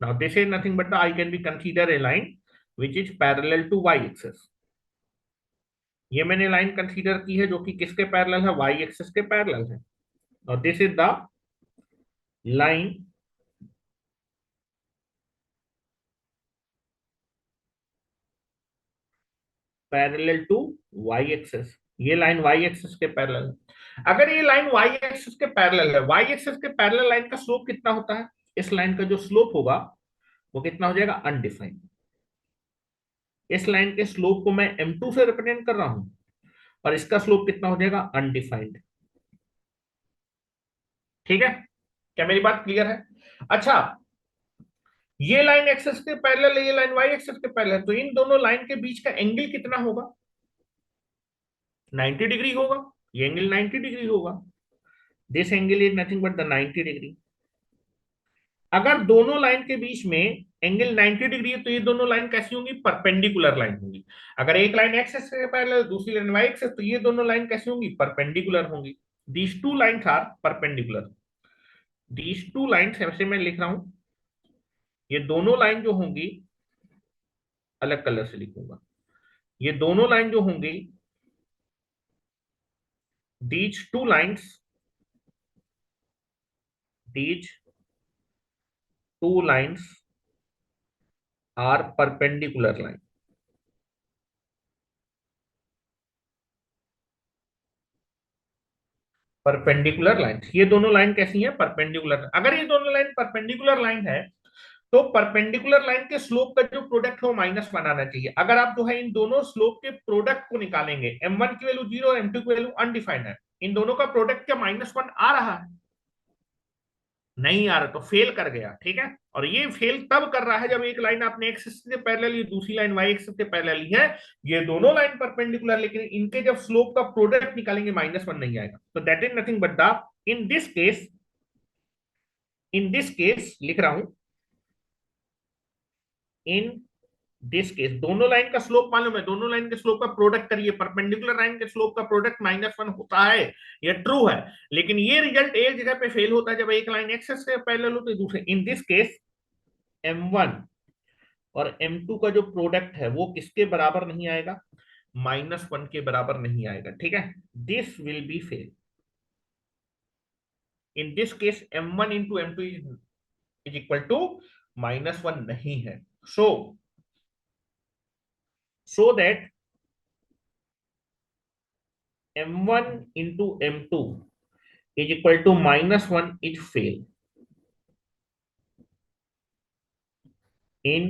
Now this is nothing but I can be consider a line which is parallel to Y axis. ये मैंने लाइन कंसीडर की है जो कि किसके पैरेलल है, वाई एक्सिस के पैरेलल है। Now this is the line parallel to Y axis, ये लाइन वाई एक्सिस के पैरेलल है। अगर ये लाइन वाई एक्सिस के पैरेलल है, वाई एक्सिस के पैरेलल लाइन का स्लोप कितना होता है, इस लाइन का जो स्लोप होगा वो कितना हो जाएगा, अनडिफाइंड। इस लाइन के स्लोप को मैं m2 से रिप्रेजेंट कर रहा हूं और इसका स्लोप कितना हो जाएगा, अनडिफाइंड, ठीक है। क्या मेरी बात क्लियर है। अच्छा, ये लाइन एक्सिस के पैरेलल है, ये लाइन वाई एक्सिस के पैरेलल है, तो इन दोनों लाइन के बीच का एंगल कितना होगा, 90 डिग्री होगा। ये एंगल 90 डिग्री होगा, this angle is nothing but the 90 degree. अगर दोनों लाइन के बीच में एंगल 90 डिग्री है तो ये दोनों लाइन कैसी होंगी? परपेंडिकुलर लाइन होंगी। अगर एक लाइन एक्स एक्सिस के पैरेलल, दूसरी लाइन वाई एक्सिस, तो ये दोनों लाइन कैसी होंगी? परपेंडिकुलर होंगी। These two lines are perpendicular. These two lines, ऐसे मैं लिख रहा हूं, ये दोनों लाइन जो होंगी, अलग कलर से लिखूंगा, ये दोनों लाइन जो होंगी, these two lines, these two lines are perpendicular line. Perpendicular line, ये दोनों लाइन कैसी हैं? परपेंडिकुलर। अगर ये दोनों लाइन परपेंडिकुलर लाइन है तो परपेंडिकुलर लाइन के स्लोप का जो प्रोडक्ट है वो -1 आना चाहिए। अगर आप जो है इन दोनों स्लोप के प्रोडक्ट को निकालेंगे, m1 की वैल्यू 0 और m2 की वैल्यू अनडिफाइंड है, इन दोनों का प्रोडक्ट क्या -1 आ रहा है? नहीं आ रहा, तो फेल कर गया। ठीक है, और ये फेल तब कर रहा है जब एक लाइन आपने एक्स एक्सिस से पैरेलल ली, दूसरी लाइन वाई एक्सिस से पैरेलल ली है, ये दोनों लाइन परपेंडिकुलर, लेकिन इनके जब स्लोप का प्रोडक्ट निकालेंगे -1 नहीं आएगा। तो that is nothing but the, in this case, in this case लिख रहा हूं, इन दिस केस दोनों लाइन का स्लोप मालूम है, दोनों लाइन के स्लोप का प्रोडक्ट करिए, परपेंडिकुलर लाइन के स्लोप का प्रोडक्ट -1 होता है, ये ट्रू है। लेकिन ये रिजल्ट एक जगह पे फेल होता है जब एक लाइन एक्स से पैरेलल हो तो दूसरे। इन दिस केस m1 और m2 का जो प्रोडक्ट है वो किसके बराबर नहीं आएगा? -1 के बराबर नहीं आएगा। ठीक है, this will be fail. In this case m1 into m2 is equal to -1 नहीं है। so that m1 into m2 is equal to -1 is fail in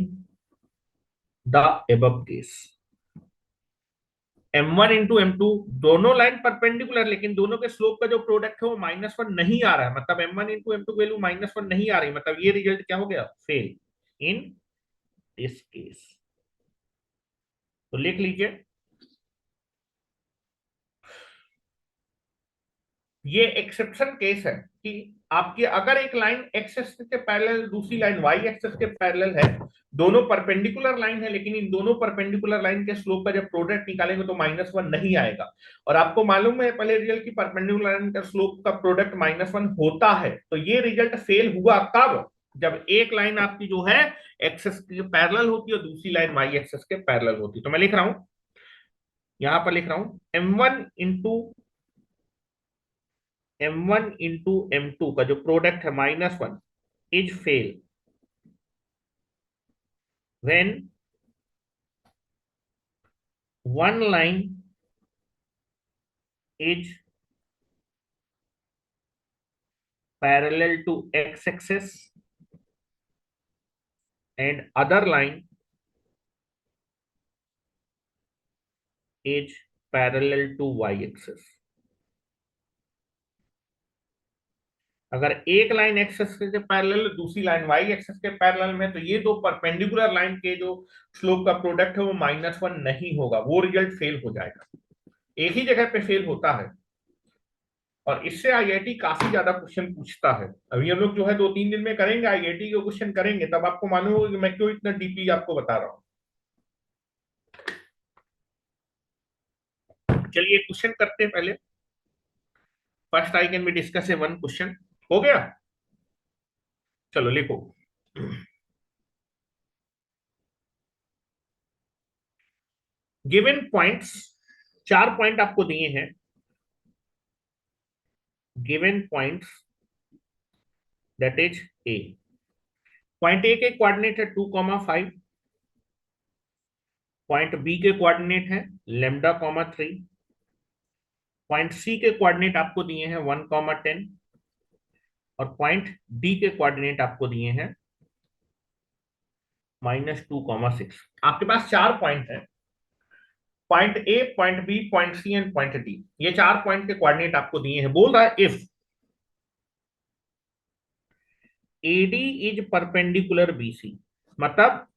the above case। m1 into m2 दोनों लाइन परपेंडिकुलर, लेकिन दोनों के slope का जो product है वो -1 नहीं आ रहा है, मतलब m1 into m2 की वैल्यू -1 नहीं आ रही, मतलब ये रिजल्ट क्या हो गया? Fail in this case. तो लिख लीजिए, ये एक्सेप्शन केस है कि आपकी अगर एक लाइन एक्स एक्सिस के पैरेलल, दूसरी लाइन वाई एक्सिस के पैरेलल है, दोनों परपेंडिकुलर लाइन है, लेकिन इन दोनों परपेंडिकुलर लाइन के स्लोप का जब प्रोडक्ट निकालेंगे तो -1 नहीं आएगा। और आपको मालूम है पहले रिजल्ट की परपेंडिकुलर लाइन का स्लोप का प्रोडक्ट -1 होता है। तो ये रिजल्ट फेल हुआ कब? जब एक लाइन आपकी जो है एक्सिस के पैरेलल होती है और दूसरी लाइन वाई एक्सिस के पैरेलल होती है। तो मैं लिख रहा हूं, यहां पर लिख रहा हूं, m1 इंटू m2 का जो प्रोडक्ट है -1 is fail when one line is parallel to x-axis and other line is parallel to y-axis। अगर एक लाइन एक्स एक्सिस के पैरेलल, दूसरी लाइन वाई एक्सिस के पैरेलल में, तो ये दो परपेंडिकुलर लाइन के जो स्लोप का प्रोडक्ट है वो -1 नहीं होगा, वो रिजल्ट फेल हो जाएगा। एक ही जगह पे फेल होता है, और इससे आईआईटी काफी ज्यादा क्वेश्चन पूछता है। अभी हम लोग जो है 2-3 दिन में करेंगे, आईआईटी के क्वेश्चन करेंगे, तब आपको मालूम होगा कि मैं क्यों इतना डीपली आपको बता रहा हूँ। चलिए क्वेश्चन करते हैं पहले। First I can be discuss one question. हो गया, चलो लिखो। गिवन पॉइंट्स, 4 पॉइंट आपको दिए हैं। Given points that is A. Point A के कोऑर्डिनेट है 2,5। पॉइंट बी के कोऑर्डिनेट है λ,3। पॉइंट सी के कोऑर्डिनेट आपको दिए हैं 1,10 और पॉइंट डी के कोऑर्डिनेट आपको दिए हैं -2,6। आपके पास 4 पॉइंट है, point A, point B, point C and point D. ये 4 पॉइंट के कोऑर्डिनेट आपको दिए हैं। बोल रहा है if A D is perpendicular B C, मतलब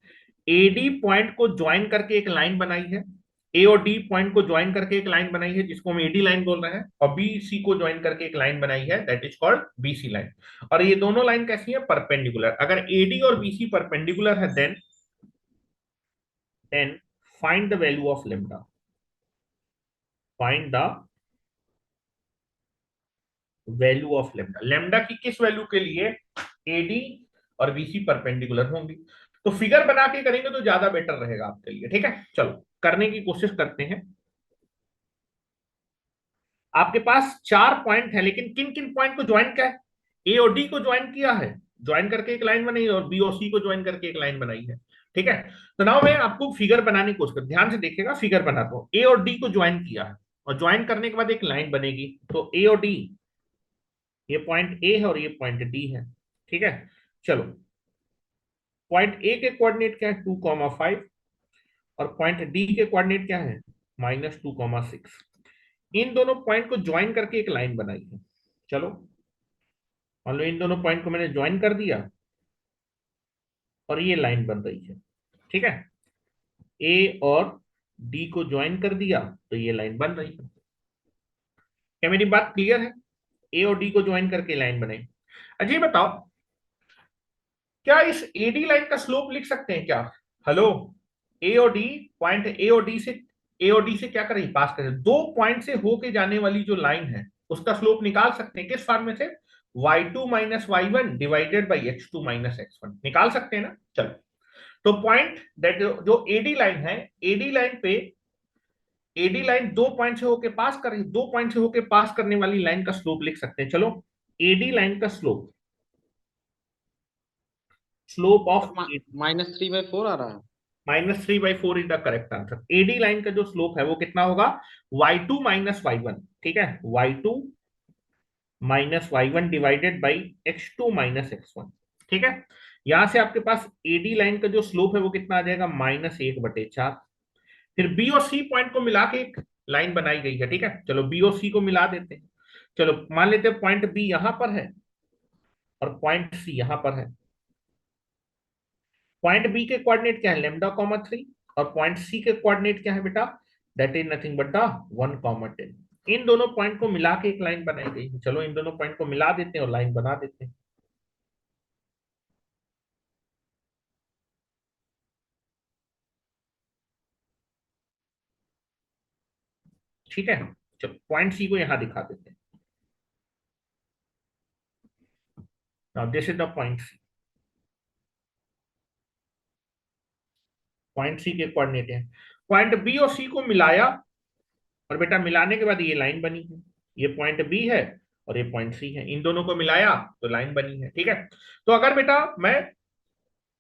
एडी पॉइंट को ज्वाइन करके एक लाइन बनाई है, ए और डी पॉइंट को ज्वाइन करके एक लाइन बनाई है जिसको हम एडी लाइन बोल रहे हैं, और बी सी को ज्वाइन करके एक लाइन बनाई है that is called BC line. और ये दोनों लाइन कैसी है? परपेंडिकुलर। अगर एडी और बीसी परपेंडिकुलर है then find the value of lambda. Find the value of lambda. Lambda की किस वैल्यू के लिए एडी और बीसी परपेंडिकुलर होंगी? तो फिगर बना के करेंगे तो ज्यादा बेटर रहेगा आपके लिए। ठीक है, चलो करने की कोशिश करते हैं। आपके पास 4 पॉइंट है, लेकिन किन किन पॉइंट को ज्वाइन किया है? ए और डी को ज्वाइन किया है, ज्वाइन करके एक लाइन बनाई है, और बी और सी को ज्वाइन करके एक लाइन बनाई है। ठीक है, तो नाउ मैं आपको फिगर बनाने की कोशिश कर, ध्यान से देखिएगा, फिगर बनाता हूं। ए और डी को ज्वाइन किया है, और ज्वाइन करने के बाद एक लाइन बनेगी। तो ए और डी, ये पॉइंट ए है और ये पॉइंट डी है। ठीक है, चलो पॉइंट ए के कोऑर्डिनेट क्या है? 2,5, और पॉइंट डी के कोऑर्डिनेट क्या है? -2,6। इन दोनों पॉइंट को ज्वाइन करके एक लाइन बनाई है। चलो मान लो इन दोनों पॉइंट को मैंने ज्वाइन कर दिया और ये लाइन बन रही है। ठीक है, ए और डी को ज्वाइन कर दिया तो ये लाइन बन रही है। क्या मेरी बात क्लियर है? ए और डी को ज्वाइन करके लाइन बनाई। अच्छा ये बताओ, क्या इस एडी लाइन का स्लोप लिख सकते हैं क्या? हेलो, ए और डी, पॉइंट ए और डी से क्या करें? पास करें। दो पॉइंट से होके जाने वाली जो लाइन है उसका स्लोप निकाल सकते हैं किस फॉर्म में से? y2 minus y1 divided by x2 minus x1 निकाल सकते हैं ना। चलो, तो पॉइंट दैट जो एडी लाइन है, एडी लाइन दो पॉइंट से होके पास कर रही है, दो पॉइंट से होके पास करने वाली लाइन का स्लोप लिख सकते हैं। चलो, एडी लाइन का स्लोप ऑफ -3/4 आ रहा है। -3/4 is the correct answer. A D line का जो स्लोप है वो कितना होगा? y2 minus y1। ठीक है, y2 minus y1 divided by x2 minus x1। ठीक है, यहां से आपके पास एडी लाइन का जो स्लोप है वो कितना आ जाएगा? -1/4। फिर बी और सी पॉइंट को मिला के एक लाइन बनाई गई है। ठीक है, चलो बी और सी को मिला देते हैं। चलो मान लेते हैं पॉइंट बी यहां पर है और पॉइंट सी यहां पर है। पॉइंट बी के कोऑर्डिनेट क्या है? λ, 3, और पॉइंट सी के कोऑर्डिनेट क्या है बेटा? That is nothing but the 1, 10। इन दोनों पॉइंट को मिला के एक लाइन बनाई गई है। चलो इन दोनों पॉइंट को मिला देते हैं और लाइन बना देते हैं। ठीक है, चलो पॉइंट सी को यहां दिखा देते हैं। Now this is the point C. Point C के कोऑर्डिनेट है। पॉइंट बी और सी को मिलाया, और बेटा मिलाने के बाद ये लाइन बनी है। ये पॉइंट बी है और ये पॉइंट सी है, इन दोनों को मिलाया तो लाइन बनी है। ठीक है, तो अगर बेटा मैं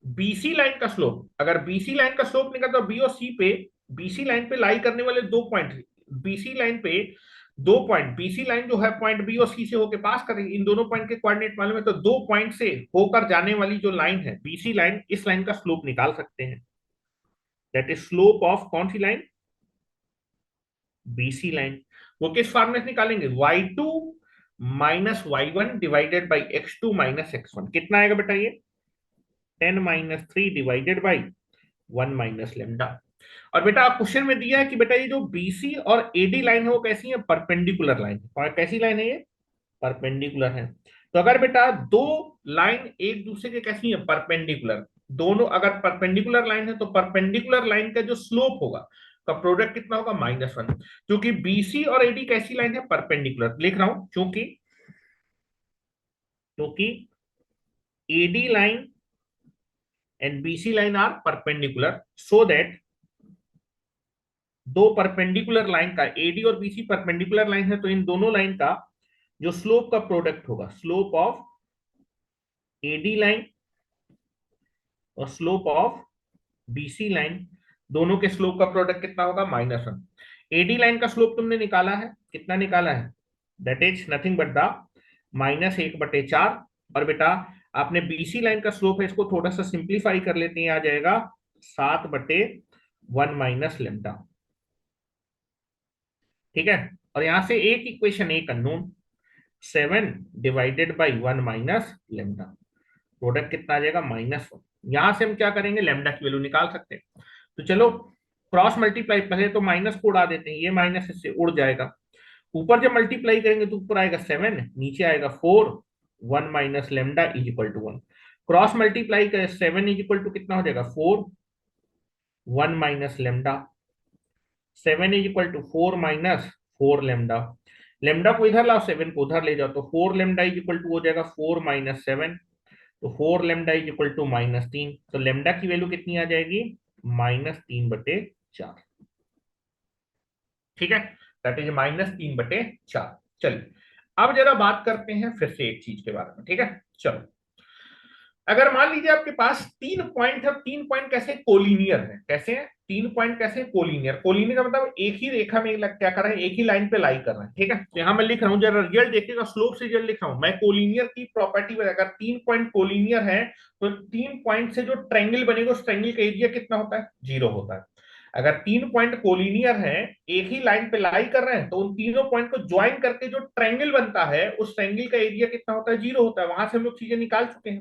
बीसी लाइन का स्लोप, अगर बीसी लाइन का स्लोप निकालता हूं बी और सी पे, बीसी लाइन पे लाई करने वाले दो पॉइंट, बीसी लाइन पे दो पॉइंट, बीसी लाइन जो है पॉइंट बी और सी से होकर पास करेगी, इन दोनों पॉइंट के कोऑर्डिनेट मालूम है, तो दो पॉइंट से होकर जाने वाली जो लाइन है बीसी लाइन, इस लाइन का स्लोप निकाल सकते हैं। दैट इज स्लोप ऑफ कौन सी लाइन? BC line. वो किस फॉर्म में निकालेंगे? y2 minus y1 divided by x2 minus x1। कितना आएगा बेटा? ये 10-3 डिवाइडेड बाई 1 माइनस लेमडा। और बेटा आप क्वेश्चन में दिया है कि बेटा ये जो बीसी और एडी लाइन है वो कैसी है? Perpendicular line. और कैसी लाइन है ये? परपेंडिकुलर है। तो अगर बेटा दो लाइन एक दूसरे के कैसी है? परपेंडिकुलर। दोनों अगर परपेंडिकुलर लाइन है तो परपेंडिकुलर लाइन का जो स्लोप होगा का प्रोडक्ट कितना होगा? -1। क्योंकि बीसी और एडी कैसी लाइन है? परपेंडिकुलर। लिख रहा हूं क्योंकि A D line and B C line are perpendicular, so that दो परपेंडिकुलर लाइन का, एडी और बीसी परपेंडिकुलर लाइन है, तो इन दोनों लाइन का जो स्लोप का प्रोडक्ट होगा, स्लोप ऑफ एडी लाइन और स्लोप ऑफ बीसी लाइन, दोनों के स्लोप का प्रोडक्ट कितना होगा? -1। एडी लाइन का स्लोप तुमने निकाला है, कितना निकाला है? That is nothing but the -1/4। और बेटा आपने बीसी लाइन का स्लोप है, इसको थोड़ा सा सिंप्लीफाई कर लेते हैं, आ जाएगा 7/1 माइनस लेमडा। ठीक है, और यहां से एक इक्वेशन, एक unknown, 7 divided by 1 minus lambda, product कितना आ जाएगा? -1। यहां से हम क्या करेंगे? लेमडा की वैल्यू निकाल सकते हैं। तो चलो क्रॉस मल्टीप्लाई, पहले तो माइनस को उड़ा देते हैं, ये माइनस इससे उड़ जाएगा। ऊपर जब मल्टीप्लाई करेंगे तो ऊपर आएगा 7, नीचे आएगा 4, 1 minus lambda is equal to 1। Cross multiply करें 7 इज इक्वल टू कितना हो जाएगा 4, 1 minus lambda, 7 is equal to 4 minus 4 lambda, lambda को इधर लाओ 7 को उधर ले जाओ, तो 4 लेमडा इज इक्वल टू हो जाएगा 4 माइनस 7, तो 4 लेमडा इज इक्वल टू -3, तो लेमडा की वैल्यू कितनी आ जाएगी -3/4। ठीक है, दैट इज -3/4। चलिए अब जरा बात करते हैं फिर से एक चीज के बारे में। ठीक है, चलो अगर मान लीजिए आपके पास 3 पॉइंट है, 3 पॉइंट कैसे कोलिनियर है, कैसे है 3 पॉइंट कैसे कोलिनियर, कोलिनियर का मतलब एक ही रेखा में क्या कर रहे हैं, एक ही लाइन पे लाई कर रहे हैं। ठीक है, तो यहां मैं लिख रहा हूं, जरा रिजल्ट देखिएगा, स्लोप से रिजल्ट लिख रहा हूं मैं। कोलिनियर की प्रॉपर्टी में अगर 3 पॉइंट कोलिनियर है तो 3 पॉइंट से जो ट्रायंगल बनेगा उस ट्रायंगल का एरिया कितना होता है, 0 होता है। अगर 3 पॉइंट कोलिनियर है, एक ही लाइन पे लाई कर रहे हैं, तो उन तीनों पॉइंट को ज्वाइन करके जो ट्रायंगल बनता है उस ट्रायंगल का एरिया कितना होता है, 0 होता है। वहां से हम लोग चीजें निकाल चुके हैं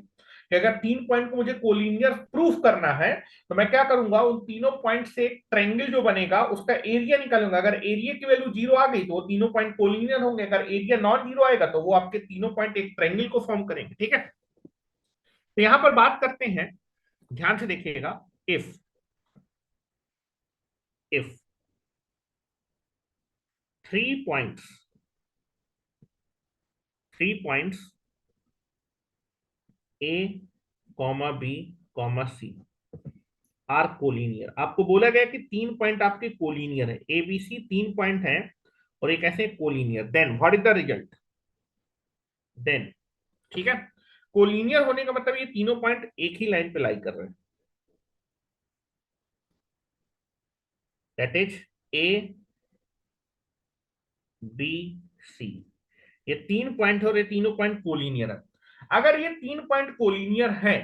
कि अगर 3 पॉइंट को मुझे कोलिनियर प्रूफ करना है तो मैं क्या करूंगा, उन तीनों पॉइंट से एक ट्रायंगल जो बनेगा उसका एरिया निकालूंगा। अगर एरिया की वैल्यू 0 आ गई तो वो तीनों पॉइंट कोलिनियर होंगे, अगर एरिया नॉन 0 आएगा तो वो आपके तीनों पॉइंट एक ट्रायंगल को फॉर्म करेंगे। ठीक है, तो यहां पर बात करते हैं, ध्यान से देखिएगा, if 3 points 3 points A comma B comma C are collinear, आपको बोला गया कि 3 पॉइंट आपके कोलिनियर है, ए बी सी 3 पॉइंट है और एक ऐसे collinear, then what is the result, then ठीक है, कोलिनियर होने का मतलब ये तीनों पॉइंट एक ही लाइन पे लाई कर रहे हैं, that is A B C, ये 3 पॉइंट और ये तीनों पॉइंट कोलिनियर है। अगर ये 3 पॉइंट कोलिनियर है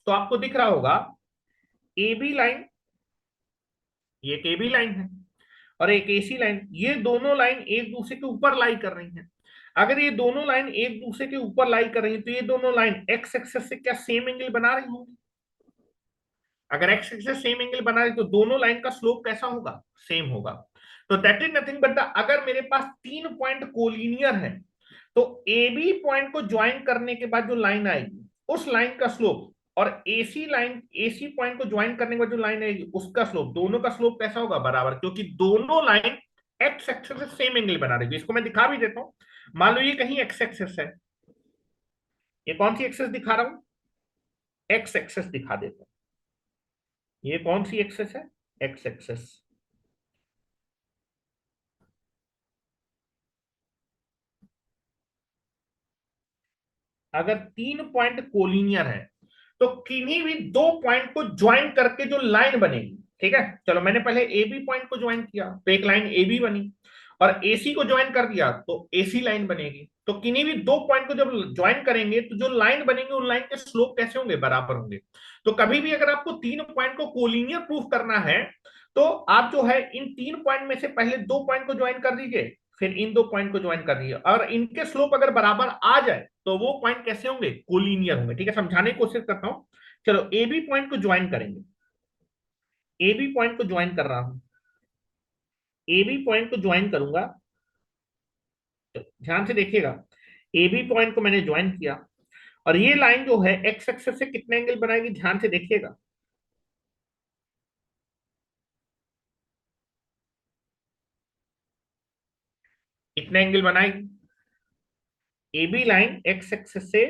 तो आपको दिख रहा होगा ए बी लाइन, ये एक ए बी लाइन है और एक एसी लाइन, ये दोनों लाइन एक दूसरे के ऊपर लाई कर रही हैं। अगर ये दोनों लाइन एक दूसरे के ऊपर लाई कर रही है तो ये दोनों लाइन एक्स एक्सेस से क्या सेम एंगल बना रही होंगी। अगर एक्स एक्सेस सेम एंगल बना रही तो दोनों लाइन का स्लोप कैसा होगा, सेम होगा। तो that is nothing but the, अगर मेरे पास 3 पॉइंट कोलिनियर है तो ए बी पॉइंट को ज्वाइन करने के बाद जो लाइन आएगी उस लाइन का स्लोप और एसी पॉइंट को ज्वाइन करने के बाद जो लाइन आएगी उसका स्लोप, दोनों का स्लोप कैसा होगा, बराबर, क्योंकि दोनों लाइन एक्स एक्सेस से सेम एंगल बना रही है। इसको मैं दिखा भी देता हूं, मान लो ये कहीं एक्स एक्सेस है, ये कौन सी एक्सेस दिखा रहा हूं, एक्स एक्सेस दिखा देता हूं, ये कौन सी एक्सेस है, एक्स एक्सेस। अगर 3 पॉइंट कोलिनियर है तो किन्हीं भी 2 पॉइंट को ज्वाइन करके जो लाइन बनेगी, ठीक है, चलो मैंने पहले ए बी पॉइंट को ज्वाइन किया तो एक लाइन ए बी बनी, और एसी को ज्वाइन कर दिया तो एसी लाइन बनेगी। तो किन्हीं भी 2 पॉइंट को जब ज्वाइन करेंगे तो जो लाइन बनेंगे उन लाइन के स्लोप कैसे होंगे, बराबर होंगे। तो कभी भी अगर आपको 3 पॉइंट को कोलिनियर प्रूफ करना है तो आप जो है इन 3 पॉइंट में से पहले 2 पॉइंट को ज्वाइन कर दीजिए, फिर इन 2 पॉइंट को ज्वाइन कर दीजिए, और इनके स्लोप अगर बराबर आ जाए तो वो पॉइंट कैसे होंगे, कोलिनियर होंगे। ठीक है, समझाने की कोशिश करता हूं। चलो ए बी पॉइंट को ज्वाइन करेंगे, ए बी पॉइंट को ज्वाइन कर रहा हूं, ए बी पॉइंट को ज्वाइन करूंगा, तो ध्यान से देखिएगा, ए बी पॉइंट को मैंने ज्वाइन किया और ये लाइन जो है एक्स एक्सेस से कितने एंगल बनाएगी, ध्यान से देखिएगा, कितने एंगल बनाएगी, A B line X axes से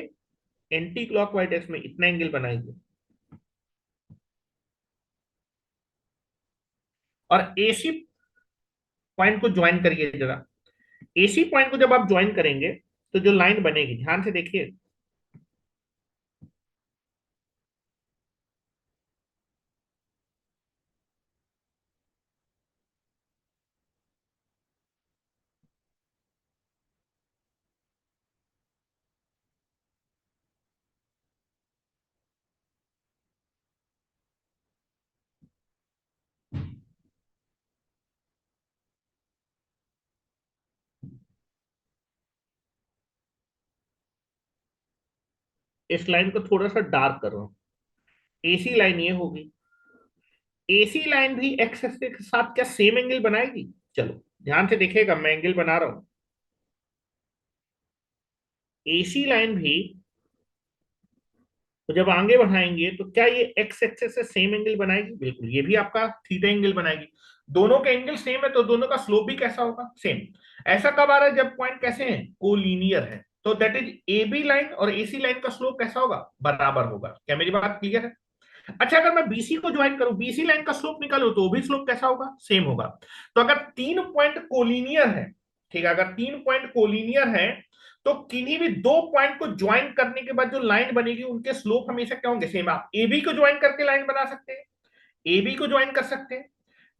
एंटी क्लॉकवाइज में इतना एंगल बनाएगी। और एसी पॉइंट को ज्वाइन करिए जरा, एसी पॉइंट को जब आप ज्वाइन करेंगे तो जो लाइन बनेगी, ध्यान से देखिए, इस लाइन को थोड़ा सा डार्क कर रहा हूं, एसी लाइन ये होगी, एसी लाइन भी एक्स एक्सिस के साथ क्या सेम एंगल बनाएगी? चलो ध्यान से देखिएगा, मैं एंगल बना रहा हूं। एसी लाइन भी तो जब आगे बढ़ाएंगे तो क्या ये एक्स एक्सिस से सेम एंगल बनाएगी? बिल्कुल, ये भी आपका थीटा एंगल बनाएगी। दोनों के एंगल सेम है तो दोनों का स्लोप भी कैसा होगा? सेम। ऐसा कब आ रहा है? जब पॉइंट कैसे हैं? कोलिनियर है। तो that is A B line और एसी लाइन का स्लोप कैसा होगा? बराबर होगा। क्या मेरी बात क्लियर है? अच्छा, अगर मैं बीसी को ज्वाइन करूं, बीसी लाइन का स्लोप निकालू, तो भी स्लोप कैसा होगा? सेम होगा। तो अगर 3 पॉइंट कोलिनियर है, ठीक है, अगर 3 पॉइंट कोलिनियर है तो किन्हीं भी 2 पॉइंट को ज्वाइन करने के बाद जो लाइन बनेगी उनके स्लोप हमेशा क्या होंगे? सेम। आप ए बी को ज्वाइन करके लाइन बना सकते हैं, ए बी को ज्वाइन कर सकते हैं,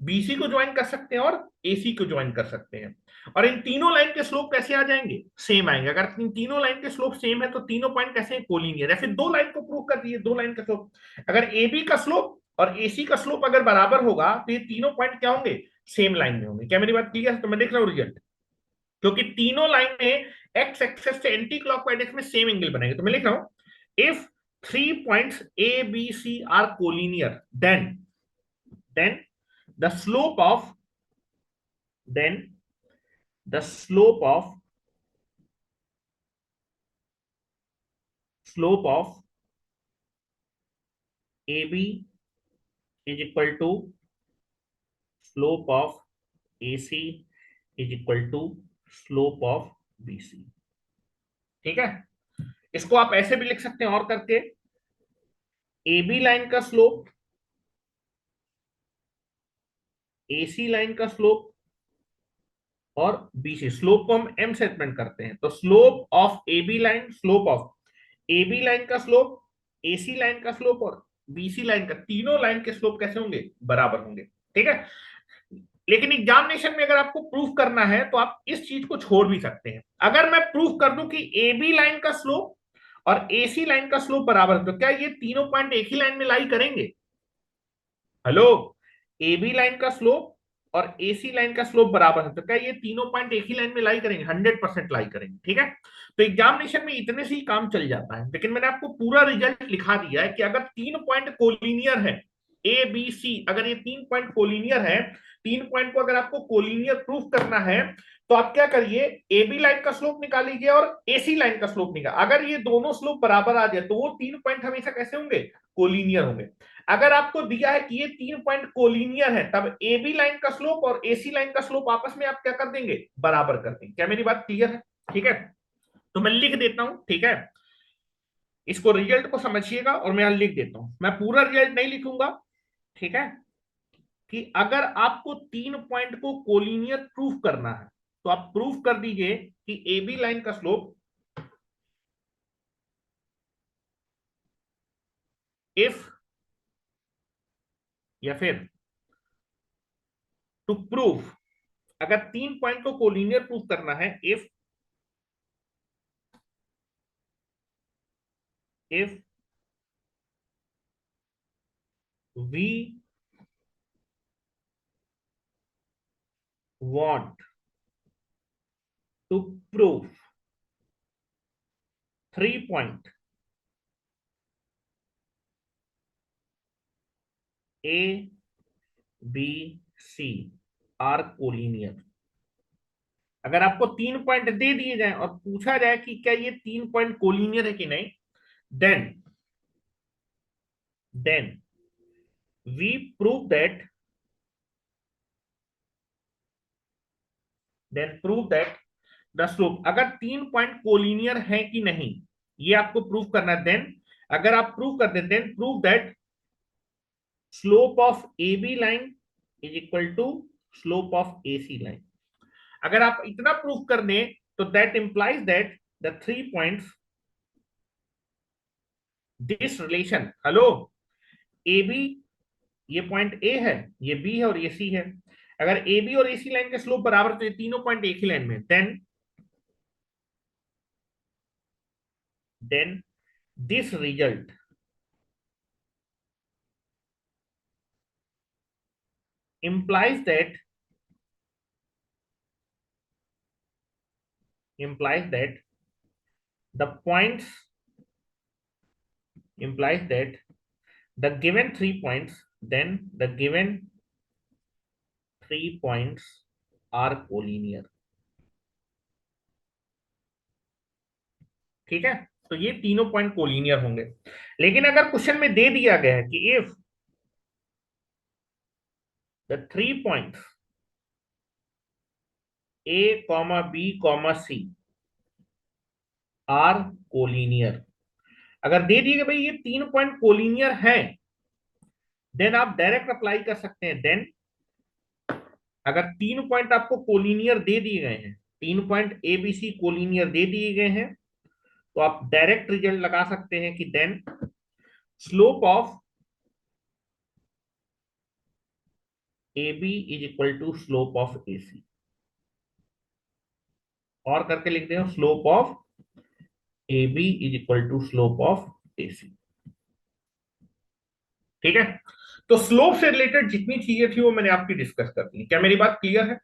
बीसी को ज्वाइन कर सकते हैं और एसी को ज्वाइन कर सकते हैं। और इन तीनों लाइन के स्लोप कैसे आ जाएंगे? सेम आएंगे। अगर इन तीनों लाइन के स्लोप सेम है तो तीनों पॉइंट कैसे हैं? कोलिनियर है। फिर दो लाइन को प्रूव कर दिए, दो लाइन का स्लोप। अगर ए बी का स्लोप और एसी का स्लोप अगर बराबर होगा तो ये तीनों पॉइंट क्या होंगे? सेम लाइन में होंगे। क्या मेरी बात क्लियर है? तो मैं देख रहा हूँ रिजल्ट, क्योंकि तीनों लाइन में एक्स एक्सेस से एंटी क्लॉकवाइज में सेम एंगल बनेंगे। तो मैं लिख रहा हूं, if 3 points A B C are collinear, then the slope of then the slope of AB is equal to slope of AC is equal to slope of BC। ठीक है, इसको आप ऐसे भी लिख सकते हैं और करके, AB लाइन का स्लोप, AC लाइन का स्लोप और BC स्लोप को हम m से रिप्रेजेंट करते हैं। तो slope of AB line, slope of AB line का स्लोप, AC लाइन का स्लोप और BC लाइन का, तीनों लाइन के स्लोप कैसे होंगे? बराबर होंगे। ठीक है, लेकिन एग्जामिनेशन में अगर आपको प्रूफ करना है तो आप इस चीज को छोड़ भी सकते हैं। अगर मैं प्रूफ कर दूं कि AB लाइन का स्लोप और AC लाइन का स्लोप बराबर है, तो क्या ये तीनों पॉइंट एक ही लाइन में लाई करेंगे? हेलो, AB लाइन का स्लोप और AC लाइन का स्लोप बराबर है, तो क्या ये तीनों पॉइंट एक ही लाइन में लाई करेंगे? 100% लाई करेंगे। ठीक है, तो एग्जामिनेशन में इतने से ही काम चल जाता है। लेकिन मैंने आपको पूरा रिजल्ट लिखा दिया है कि अगर 3 पॉइंट कोलिनियर है, ए बी सी, अगर ये 3 पॉइंट कोलिनियर है, 3 पॉइंट को अगर आपको कोलिनियर प्रूफ करना है तो आप क्या करिए, ए बी लाइन का स्लोप निकाल लीजिए और एसी लाइन का स्लोप निकाल। अगर ये दोनों स्लोप बराबर आ जाए तो वो 3 पॉइंट हमेशा कैसे होंगे? कोलिनियर होंगे। अगर आपको दिया है कि ये 3 पॉइंट कोलिनियर है, तब ए बी लाइन का स्लोप और एसी लाइन का स्लोप आपस में आप क्या कर देंगे? बराबर कर देंगे। क्या मेरी बात क्लियर है? ठीक है, तो मैं लिख देता हूं। ठीक है, इसको रिजल्ट को समझिएगा और मैं यहां लिख देता हूं, मैं पूरा रिजल्ट नहीं लिखूंगा। ठीक है, कि अगर आपको 3 पॉइंट को कोलिनियर प्रूफ करना है तो आप प्रूफ कर दीजिए कि ए बी लाइन का स्लोप, इफ, या फिर टू प्रूफ, अगर 3 पॉइंट को कोलिनियर प्रूफ करना है, if we want to prove 3 point A, B, C are collinear। अगर आपको 3 पॉइंट दे दिए जाए और पूछा जाए कि क्या ये 3 पॉइंट कोलिनियर है कि नहीं, then we prove that the slope, अगर 3 पॉइंट कोलिनियर है कि नहीं ये आपको प्रूव करना है। देन अगर आप प्रूव कर देते हैं, prove that slope of A B line is equal to slope of AC line. अगर आप इतना प्रूफ कर दें तो that implies that the 3 points, this relation, hello, A B, ये पॉइंट ए है, ये बी है और ये सी है। अगर ए बी और एसी लाइन के स्लोप बराबर तो ये तीनों पॉइंट एक ही लाइन में, then this result implies that the points, implies that the given 3 points then the given 3 points are collinear। ठीक है, तो ये तीनों पॉइंट कोलिनियर होंगे। लेकिन अगर क्वेश्चन में दे दिया गया है कि if the 3 points A, B, C are collinear, अगर दे दिए भाई ये 3 पॉइंट कोलिनियर हैं, देन आप डायरेक्ट अप्लाई कर सकते हैं। देन अगर 3 पॉइंट आपको कोलिनियर दे दिए गए हैं, 3 point A B C collinear दे दिए गए हैं, तो आप डायरेक्ट रिजल्ट लगा सकते हैं कि then slope of A B is equal to slope of A C, और करके लिख दें slope of A B is equal to slope of A C. ठीक है, तो स्लोप से रिलेटेड जितनी चीजें थी वो मैंने आपकी डिस्कस कर दी। क्या मेरी बात क्लियर है?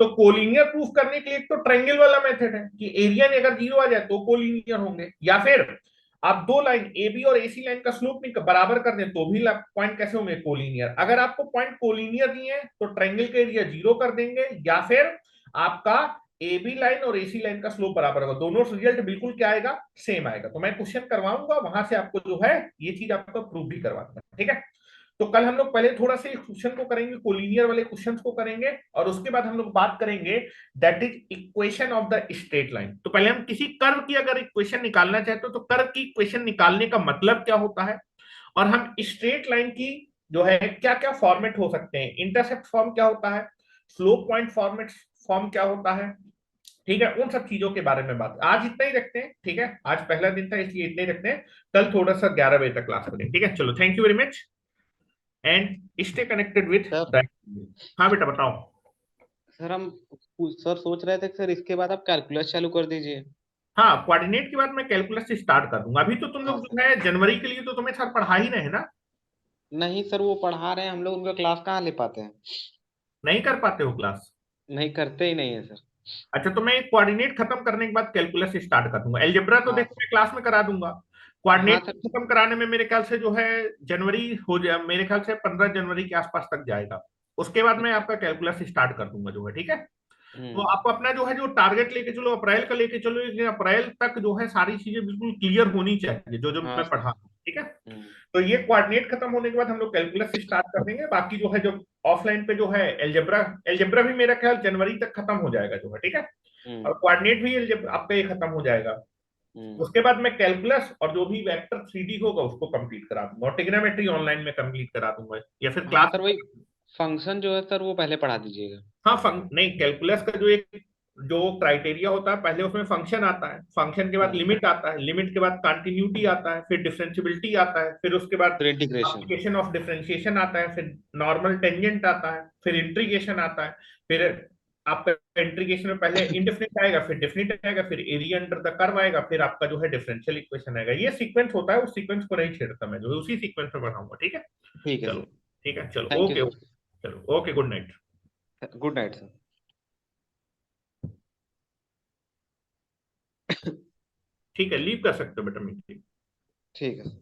तो कोलिनियर प्रूफ करने के लिए तो ट्रायंगल वाला मेथड है कि एरिया में अगर जीरो आ जाए तो कोलिनियर होंगे, या फिर आप दो लाइन ए बी और एसी लाइन का स्लोप नहीं बराबर कर दें तो भी पॉइंट कैसे होंगे कोलिनियर। अगर आपको पॉइंट कोलिनियर दिए हैं तो ट्रायंगल का एरिया जीरो कर देंगे, या फिर आपका ए बी लाइन और एसी लाइन का स्लोप बराबर होगा, दोनों रिजल्ट बिल्कुल क्या आएगा, सेम आएगा। तो मैं क्वेश्चन करवाऊंगा, वहां से आपको जो है ये चीज आपको प्रूव भी करवा दूंगा। ठीक है, तो कल हम लोग पहले थोड़ा सा क्वेश्चन को करेंगे, कोलिनियर वाले क्वेश्चंस को करेंगे, और उसके बाद हम लोग बात करेंगे that is equation of the straight line. तो पहले हम किसी कर्व की अगर इक्वेशन निकालना चाहते हो तो कर्व की इक्वेशन निकालने का मतलब क्या होता है, और हम स्ट्रेट लाइन की जो है क्या क्या फॉर्मेट हो सकते हैं, इंटरसेप्ट फॉर्म क्या होता है, स्लोप पॉइंट फॉर्म क्या होता है। ठीक है, उन सब चीजों के बारे में बात आज इतना ही रखते हैं। ठीक है, आज पहला दिन था इसलिए इतना ही रखते हैं, कल थोड़ा सा 11 बजे तक क्लास करेंगे। ठीक है, चलो, thank you very much and stay connected with sir that. हाँ बेटा बताओ। सर हम सर सोच रहे थे कि सर इसके बाद आप कैलकुलस चालू कर दीजिए। हाँ, कोऑर्डिनेट के बाद मैं कैलकुलस से स्टार्ट कर दूंगा। अभी तो तुम हाँ लोग सर। जो है जनवरी के लिए तो तुम्हें सर पढ़ा ही रहे हैं ना। नहीं सर, वो पढ़ा रहे हैं, हम लोग उनका क्लास कहाँ ले पाते हैं। नहीं कर पाते हो क्लास? नहीं, करते ही नहीं है सर। अच्छा, तो मैं कोऑर्डिनेट खत्म करने के बाद कैलकुलस स्टार्ट कर दूंगा। अलजेब्रा तो हाँ देखो मैं क्लास में करा दूंगा। हाँ कोऑर्डिनेट सर। खत्म कराने में मेरे ख्याल से जो है जनवरी हो जाए, मेरे ख्याल से 15 जनवरी के आसपास तक जाएगा। उसके बाद मैं आपका कैलकुलस स्टार्ट कर दूंगा जो है। ठीक है, तो हम्म। आप अपना जो है जो टारगेट लेके चलो, अप्रैल का लेके चलो, लेकिन अप्रैल तक जो है सारी चीजें बिल्कुल क्लियर होनी चाहिए जो जो हाँ मैं सर। पढ़ा। ठीक है, हम्म। तो ये कोऑर्डिनेट खत्म होने के बाद हम लोग कैलकुलस स्टार्ट कर देंगे। बाकी जो है जो ऑफलाइन पे जो है एलजेब्रा, एलजेब्रा भी मेरा ख्याल जनवरी तक खत्म हो जाएगा जो है। ठीक है, हम्म। और कोऑर्डिनेट भी आपका ये खत्म हो जाएगा। हम्म। उसके बाद मैं कैलकुलस और जो भी वेक्टर 3D होगा उसको कंप्लीट करा दूंगा, और ट्रिग्नोमेट्री ऑनलाइन में कंप्लीट करा दूंगा, या फिर हाँ क्लास। सर, वही फंक्शन जो है सर वो पहले पढ़ा दीजिएगा। हाँ, नहीं, कैलकुलस का जो एक जो क्राइटेरिया होता है, पहले उसमें फंक्शन आता है, फंक्शन के बाद हाँ। लिमिट आता है, लिमिट के बाद कंटिन्यूटी आता है, फिर डिफरेंशियबिलिटी आता है, फिर उसके बाद फिर इंटीग्रेशन। एप्लीकेशन ऑफ डिफरेंशिएशन आता है, फिर नॉर्मल टेंजेंट आता है, फिर इंटीग्रेशन आता है, फिर आपका इंटीग्रेशन में पहले इंडेफिनिट आएगा, फिर डेफिनिट आएगा, फिर एरिया अंडर द कर्व आएगा, फिर आपका जो है डिफरेंशियल इक्वेशन आएगा। ये सीक्वेंस होता है, उस सीक्वेंस को नहीं छेड़ता मैं, जो है उसी सीक्वेंस में बढ़ाऊंगा। ठीक है, ठीक है चलो, सर। ठीक है, चलो, थैंक यू ओके, सर। चलो, okay, good night. Good night sir. ठीक है, लीव कर सकते हो बेटा मीटिंग। ठीक है सर।